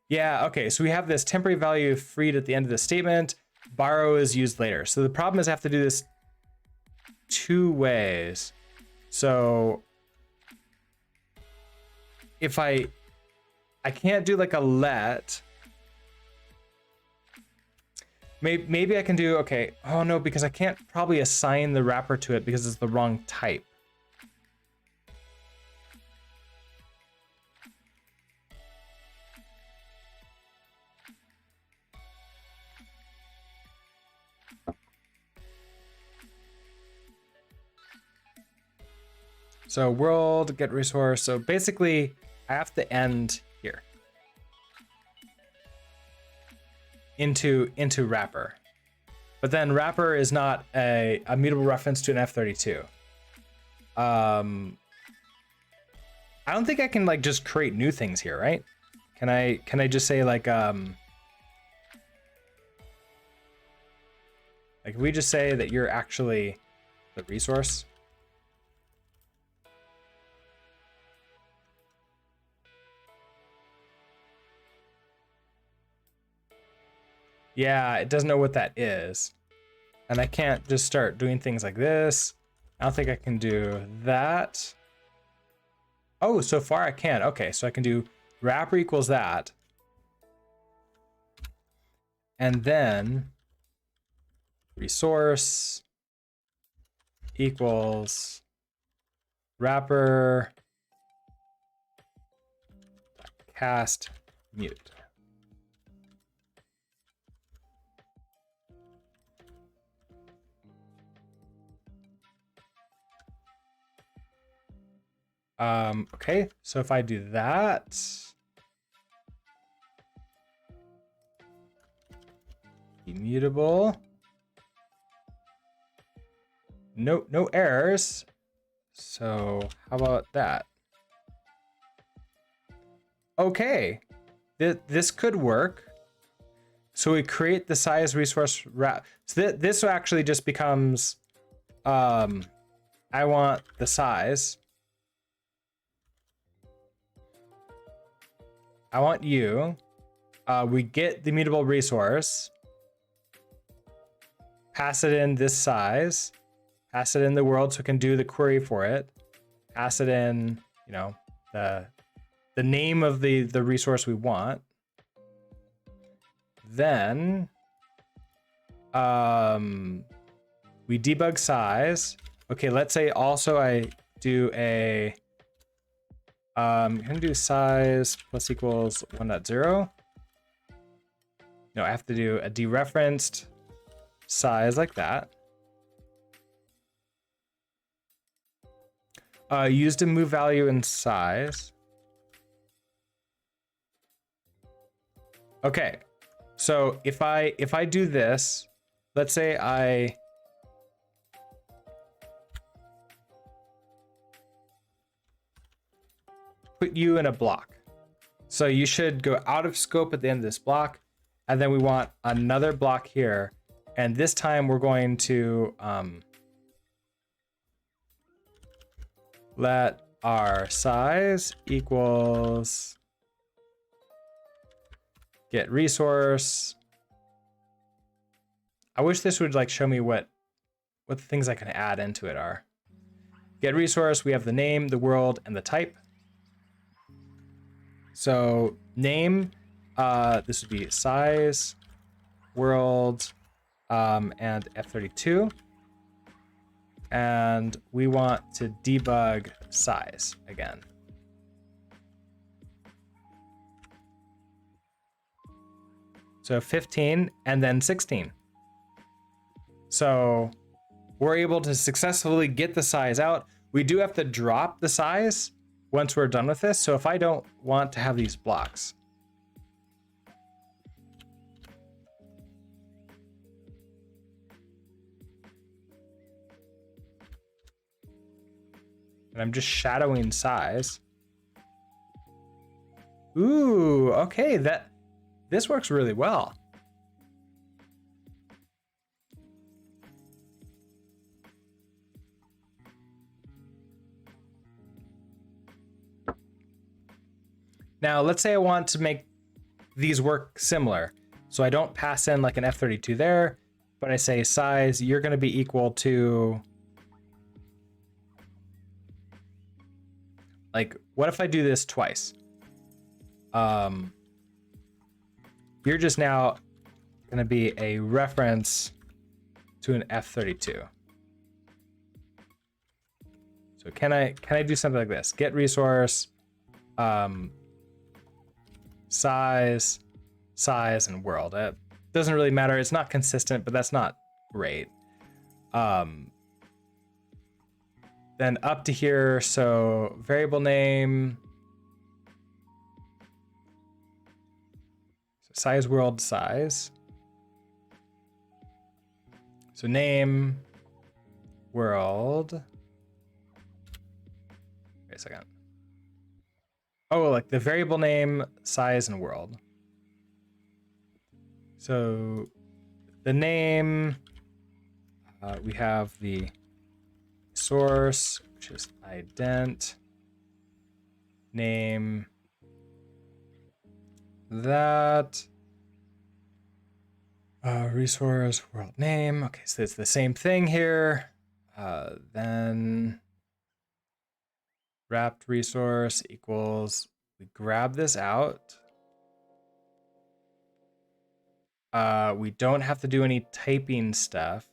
[SPEAKER 1] Yeah, okay, so we have this temporary value freed at the end of the statement. Borrow is used later. So the problem is I have to do this two ways. So if I can't do like a let. Maybe I can do, okay. Oh no, because I can't probably assign the wrapper to it because it's the wrong type. So world, get resource. So basically I have to end here into wrapper. But then wrapper is not a mutable reference to an F32. I don't think I can like just create new things here, right? Can I just say like if we just say that you're actually the resource? Yeah, it doesn't know what that is. And I can't just start doing things like this. I don't think I can do that. Oh, so far I can. Okay, so I can do wrapper equals that. And then resource equals wrapper cast mute. Okay, so if I do that, immutable, no errors. So how about that? Okay, this could work. So we create the size resource wrap. So this actually just becomes, I want the size. I want you. We get the mutable resource. Pass it in this size. Pass it in the world so we can do the query for it. Pass it in, you know, the name of the resource we want. Then we debug size. Okay, let's say also I do a I'm gonna do size plus equals 1.0. No, I have to do a dereferenced size like that. Use to move value in size. Okay, so if I do this, let's say I put you in a block. So you should go out of scope at the end of this block, and then we want another block here, and this time we're going to let our size equals get resource. I wish this would like show me what the things I can add into it are. Get resource, we have the name, the world, and the type. So name, this would be size, world, and F32. And we want to debug size again. So 15 and then 16. So we're able to successfully get the size out. We do have to drop the size once we're done with this. So if I don't want to have these blocks, and I'm just shadowing size. Ooh, okay, this works really well. Now, let's say I want to make these work similar. So I don't pass in like an F32 there, but I say size, you're going to be equal to, like, what if I do this twice? You're just now going to be a reference to an F32. So can I do something like this? Get resource, size, and world. It doesn't really matter. It's not consistent, but that's not great. Then up to here, so variable name, so size, world, size. So name, world. Wait a second. Oh, like the variable name, size, and world. So the name, we have the source, which is ident, name, that, resource, world name. Okay, so it's the same thing here. Then wrapped resource equals, we grab this out. We don't have to do any typing stuff.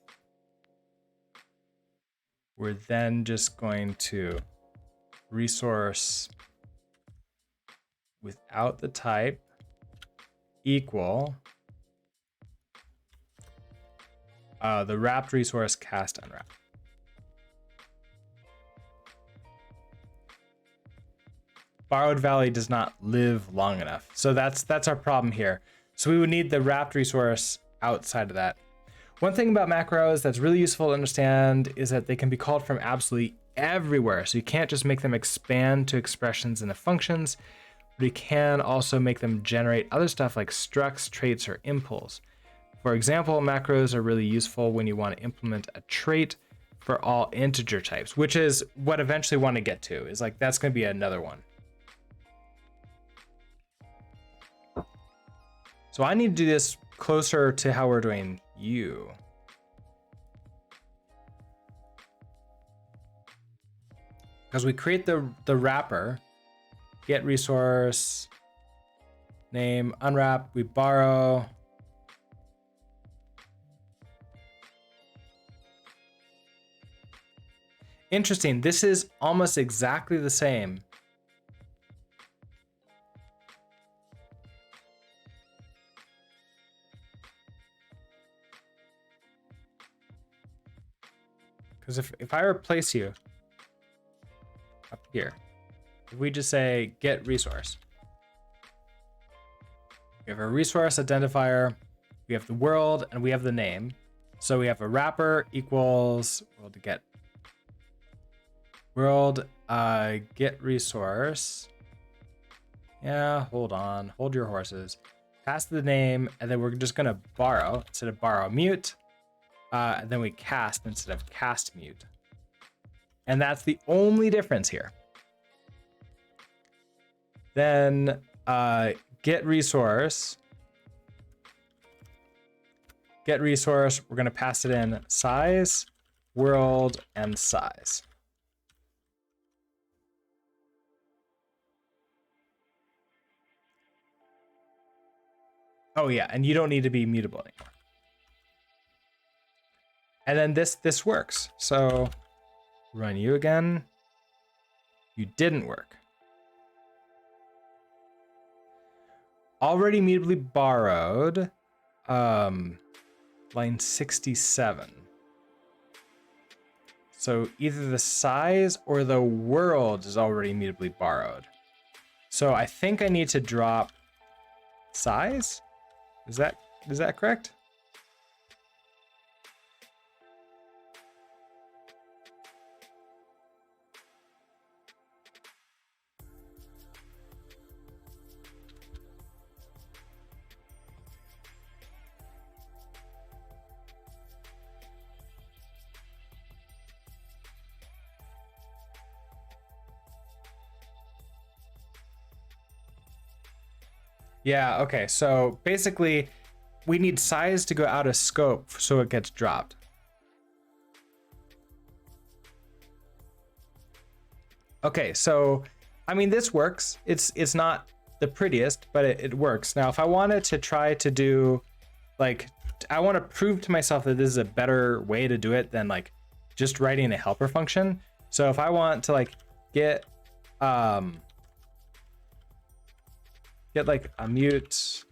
[SPEAKER 1] We're then just going to resource without the type equal the wrapped resource cast unwrap. Borrowed value does not live long enough. So that's our problem here. So we would need the wrapped resource outside of that. One thing about macros that's really useful to understand is that they can be called from absolutely everywhere. So you can't just make them expand to expressions in the functions, but you can also make them generate other stuff like structs, traits, or impulse. For example, macros are really useful when you want to implement a trait for all integer types, which is what eventually want to get to, is like, that's going to be another one. So I need to do this closer to how we're doing U. Because we create the wrapper, get resource, name, unwrap, we borrow. Interesting, this is almost exactly the same. Because if I replace you up here, if we just say get resource, we have a resource identifier, we have the world, and we have the name. So we have a wrapper equals world to get world get resource. Yeah, hold on, hold your horses. Pass the name, and then we're just gonna borrow instead of borrow mute. And then we cast instead of cast mute. And that's the only difference here. Then get resource. Get resource, we're gonna pass it in size, world, and size. Oh yeah, and you don't need to be mutable anymore. And then this works. So run you again. You didn't work. Already mutably borrowed. Line 67. So either the size or the world is already mutably borrowed. So I think I need to drop size. Is that correct? Yeah, okay. So basically, we need size to go out of scope so it gets dropped. Okay, so I mean, this works. It's not the prettiest, but it works. Now, if I wanted to try to do, like, I want to prove to myself that this is a better way to do it than like just writing a helper function. So if I want to like get like a mute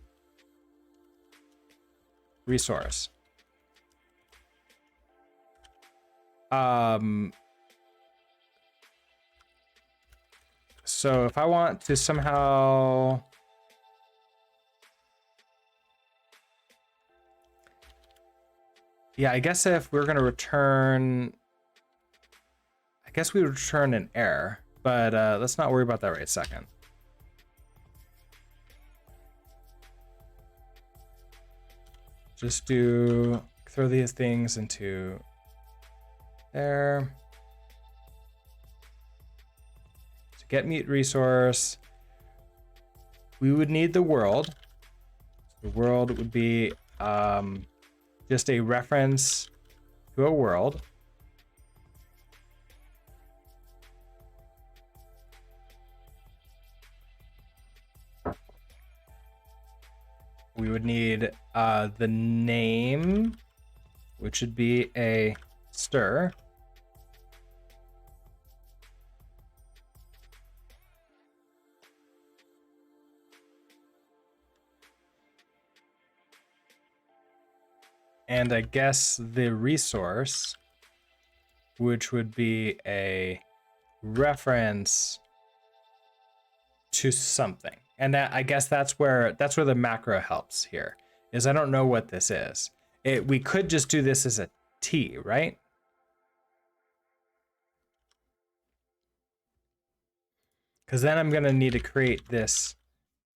[SPEAKER 1] resource. So if I want to somehow I guess if we're going to return, I guess we would return an error, but let's not worry about that right a second. Just throw these things into there. To get mute resource, we would need the world. The world would be just a reference to a world. we would need the name, which would be a stir. And I guess the resource, which would be a reference to something. And that, I guess that's where the macro helps here, is I don't know what this is. We could just do this as a T, right? Because then I'm gonna need to create this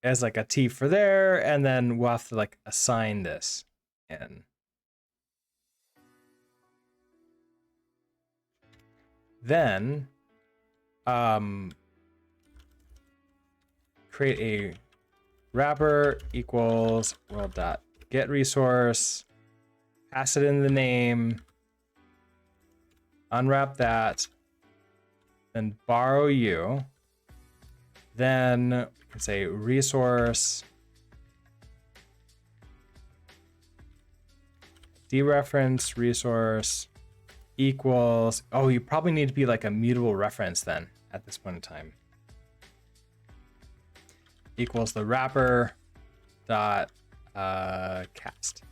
[SPEAKER 1] as like a T for there, and then we'll have to like assign this in. Then create a wrapper equals world dot get resource, pass it in the name, unwrap that, then borrow you. Then we can say resource dereference resource equals, oh, you probably need to be like a mutable reference then at this point in time. Equals the wrapper dot cast.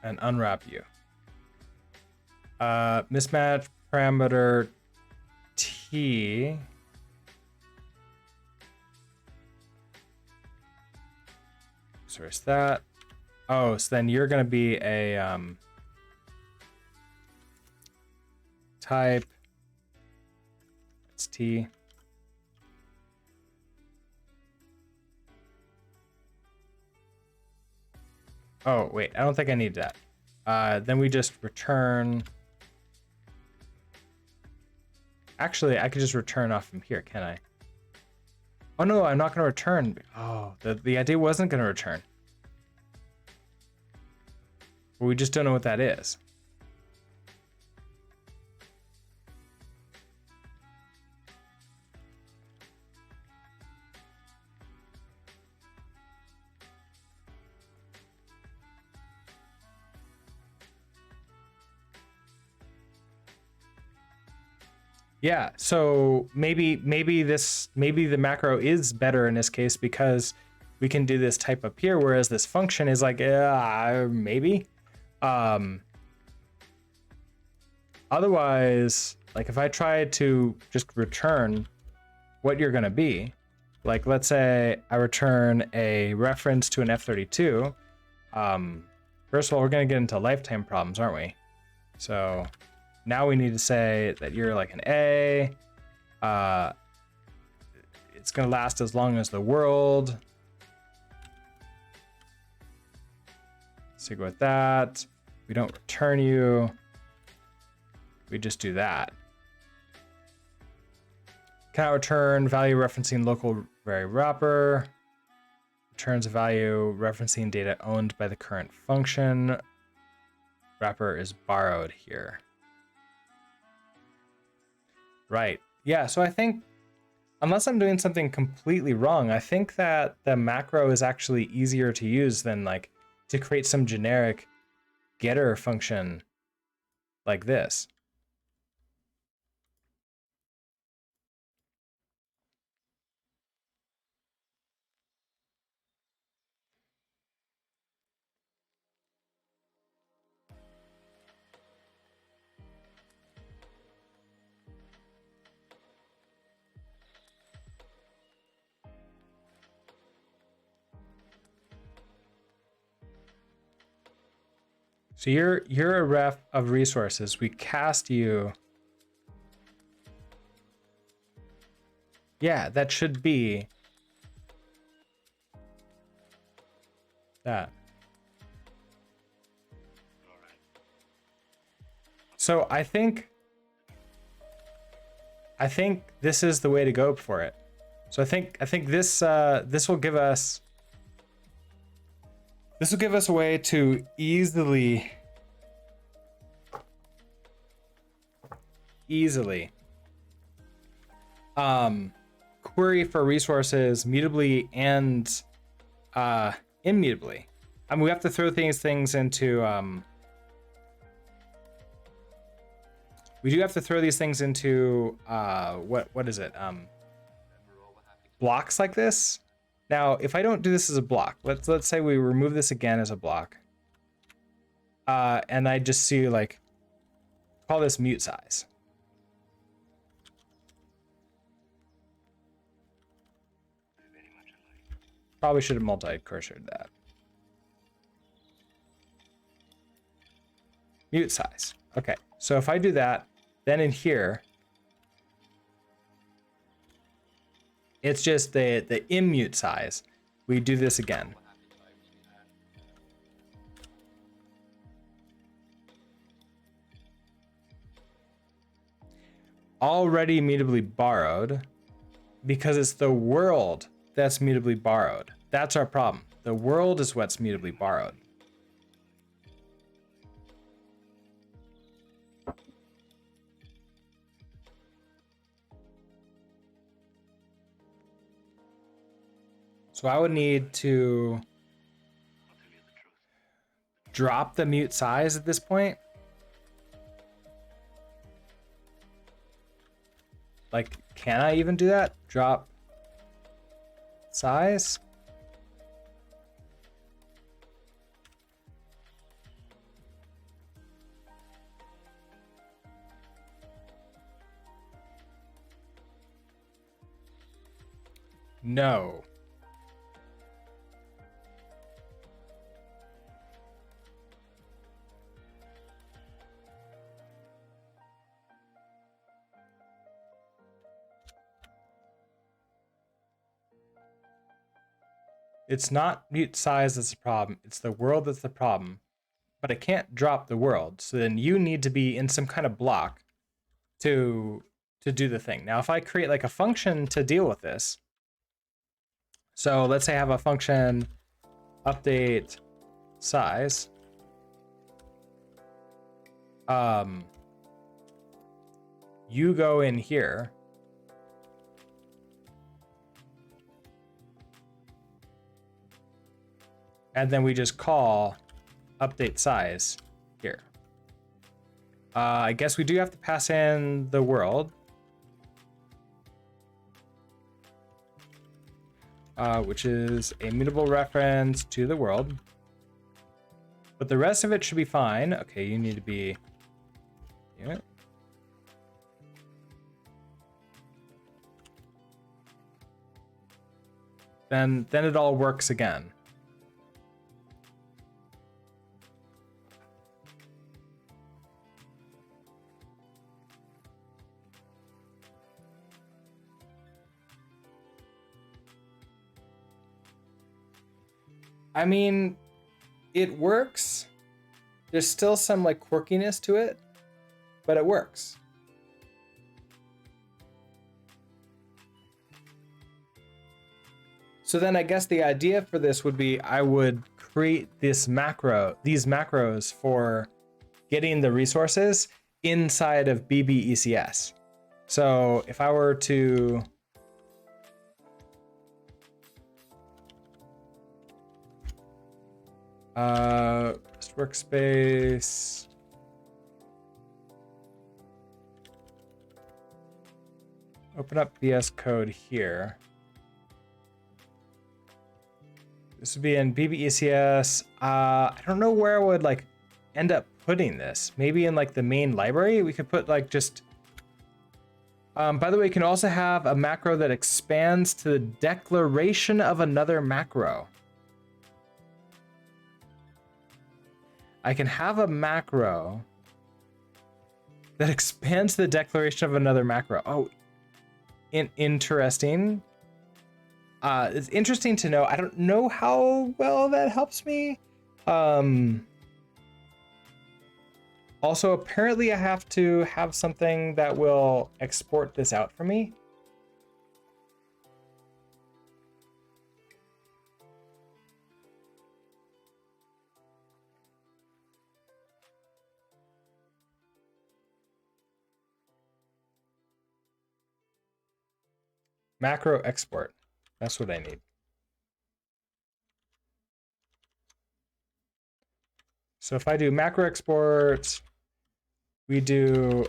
[SPEAKER 1] And unwrap you. Mismatch parameter T. So it's that. Oh, so then you're gonna be a type. That's T. Oh, wait, I don't think I need that. Then we just return. Actually, I could just return off from here, can I? Oh no, I'm not gonna return. Oh, the idea wasn't gonna return. But we just don't know what that is. Yeah, so maybe the macro is better in this case because we can do this type up here, whereas this function is like maybe. Otherwise, like if I try to just return what you're gonna be, like let's say I return a reference to an F32. First of all, we're gonna get into lifetime problems, aren't we? So now we need to say that you're like an A. It's gonna last as long as the world. So go with that. We don't return you. We just do that. Cannot return value referencing local vary wrapper. Returns a value referencing data owned by the current function. Wrapper is borrowed here. Right. Yeah, so I think, unless I'm doing something completely wrong, I think that the macro is actually easier to use than like to create some generic getter function like this. So you're a ref of resources. We cast you. Yeah, that should be that. So I think this is the way to go for it. So I think this this will give us a way to easily query for resources mutably and immutably. I mean, we have to throw things into we do have to throw these things into what is it? Blocks like this. Now, if I don't do this as a block, let's say we remove this again as a block. And I just see like call this mute size. Probably should have multi-cursored that. Mute size. Okay, so if I do that, then in here, it's just the immute size. We do this again. Already mutably borrowed, because it's the world that's mutably borrowed. That's our problem. The world is what's mutably borrowed. So I would need to drop the mute size at this point. Like, can I even do that? Drop size? No. It's not mute size that's the problem. It's the world that's the problem. But I can't drop the world. So then you need to be in some kind of block to do the thing. Now, if I create like a function to deal with this, so let's say I have a function update size. You go in here. And then we just call update size here. I guess we do have to pass in the world. Which is a mutable reference to the world. But the rest of it should be fine. Okay, you need to be... Yeah. Then it all works again. I mean, it works. There's still some like quirkiness to it, but it works. So then I guess the idea for this would be I would create these macros for getting the resources inside of BBECS. So if I were to workspace, open up VS Code here. This would be in BBECS. I don't know where I would like end up putting this. Maybe in like the main library, we could put like just. By the way, you can also have a macro that expands to the declaration of another macro. I can have a macro that expands the declaration of another macro. Oh, interesting. It's interesting to know. I don't know how well that helps me. Also, apparently I have to have something that will export this out for me. Macro export. That's what I need. So if I do macro export, we do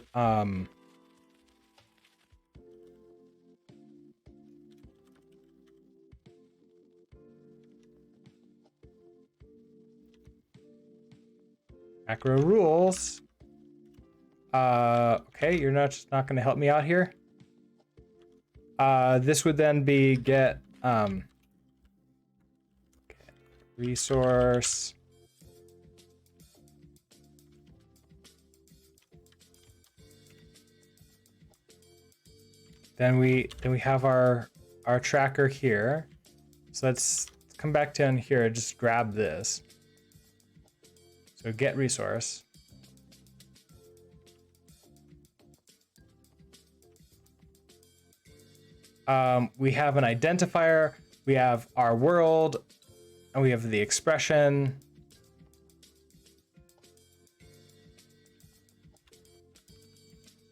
[SPEAKER 1] macro rules. Okay, you're just not going to help me out here. This would then be get resource. Then we have our tracker here. So let's come back down here and just grab this. So get resource. We have an identifier, we have our world, and we have the expression.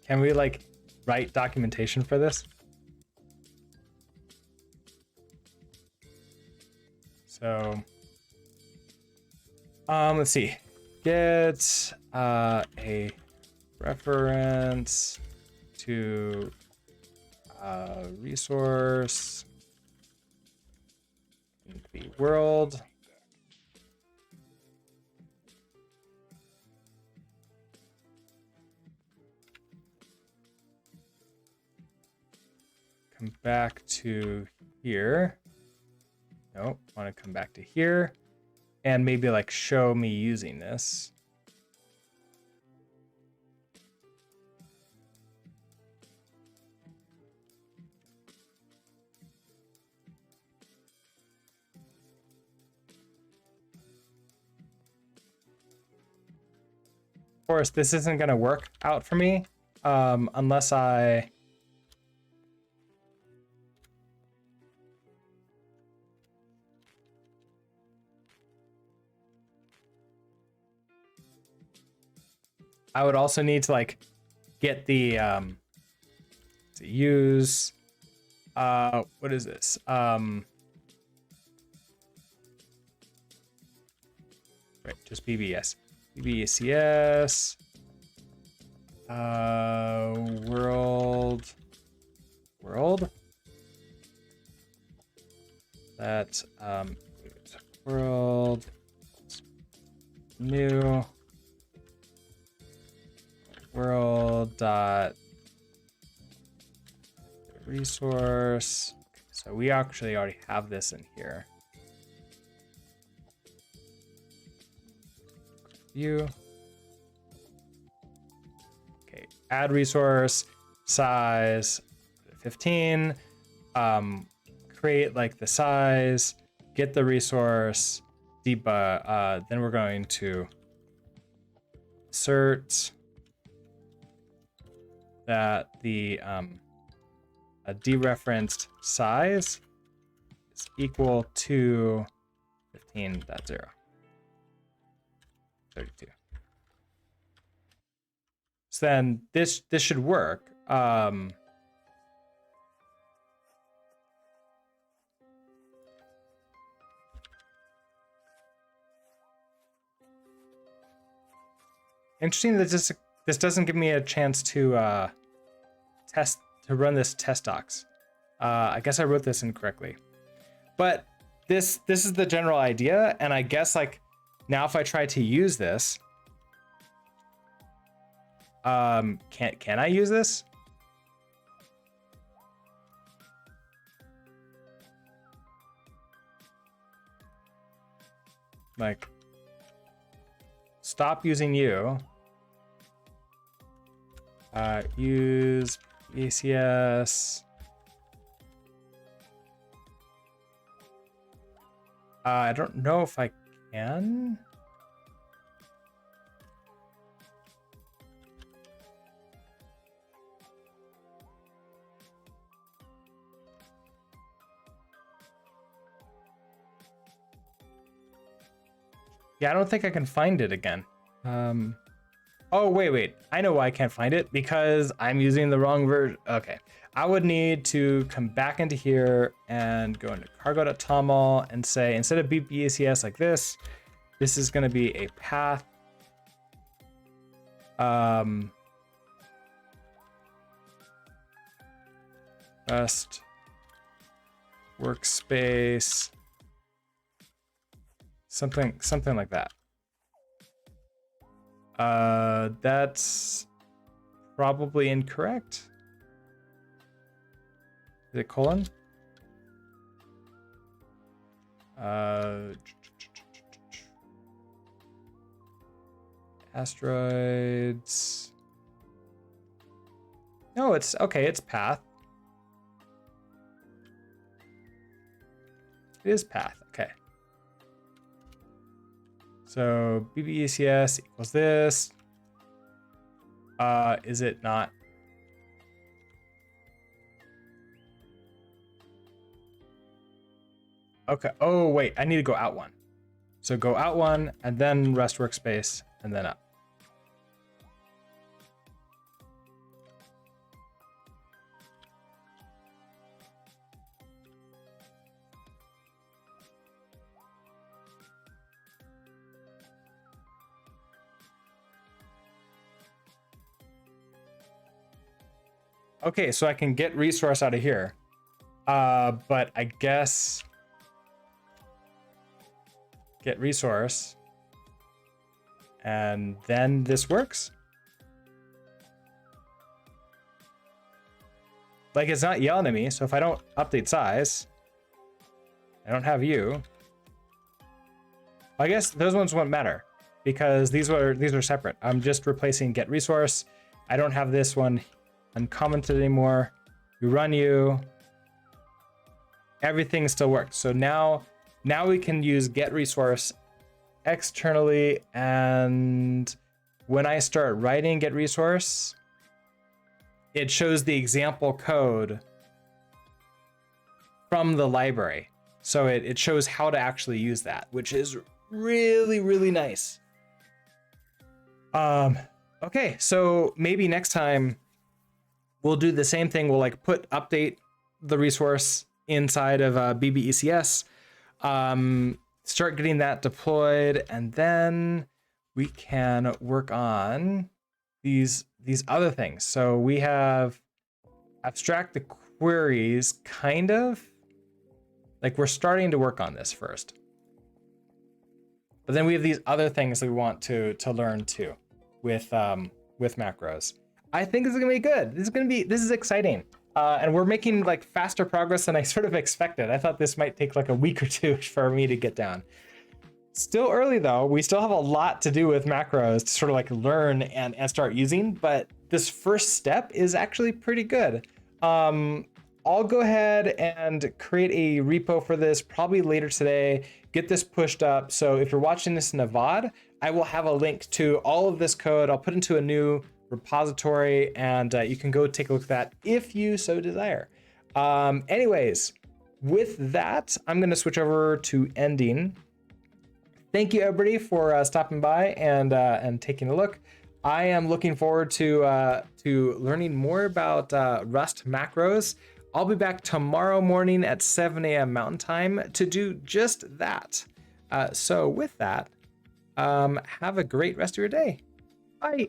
[SPEAKER 1] Can we like write documentation for this? So, let's see. Get a reference to resource in the world. Come back to here. Nope, want to come back to here and maybe like show me using this. Of course, this isn't going to work out for me unless I would also need to like get the to use what is this? Right, just BBS. BBCS world that world new world dot resource. So we actually already have this in here. View. Okay, add resource size 15. Create like the size, get the resource, debug. Then we're going to assert that the a dereferenced size is equal to 15.0. 32. So then this should work. Interesting that this doesn't give me a chance to run this test docs. I guess I wrote this incorrectly, but this is the general idea, and I guess like now if I try to use this, can I use this? Like, stop using you. Use ACS. I don't know if I can. Yeah, I don't think I can find it again. Oh, wait. I know why I can't find it, because I'm using the wrong version. Okay. I would need to come back into here and go into cargo.toml and say, instead of BPECS like this is going to be a path. Rest workspace, something like that. That's probably incorrect. Is it colon? Asteroids. No, it's okay. It's path. It is path. Okay. So BBECS equals this. Is it not? Okay. Oh, wait. I need to go out one. So go out one and then rest workspace and then up. Okay, so I can get resource out of here. But I guess get resource and then this works. Like, it's not yelling at me, so if I don't update size, I don't have you. I guess those ones won't matter because these are separate. I'm just replacing get resource. I don't have this one uncommented anymore. We run you. Everything still works. So now we can use get resource externally, and when I start writing get resource, it shows the example code from the library. So it shows how to actually use that, which is really, really nice. Okay, so maybe next time we'll do the same thing. We'll like update the resource inside of BBECS, start getting that deployed, and then we can work on these other things. So we have abstract the queries, kind of. Like, we're starting to work on this first. But then we have these other things that we want to learn too with macros. I think this is gonna be good. This is exciting. And we're making like faster progress than I sort of expected. I thought this might take like a week or two for me to get down. Still early though. We still have a lot to do with macros to sort of like learn and start using, but this first step is actually pretty good. I'll go ahead and create a repo for this probably later today, get this pushed up. So if you're watching this in a VOD, I will have a link to all of this code. I'll put into a new repository, and you can go take a look at that if you so desire. Anyways, with that, I'm going to switch over to ending. Thank you everybody for stopping by and taking a look. I am looking forward to learning more about Rust macros. I'll be back tomorrow morning at 7 a.m. Mountain Time to do just that. So with that, have a great rest of your day. Bye.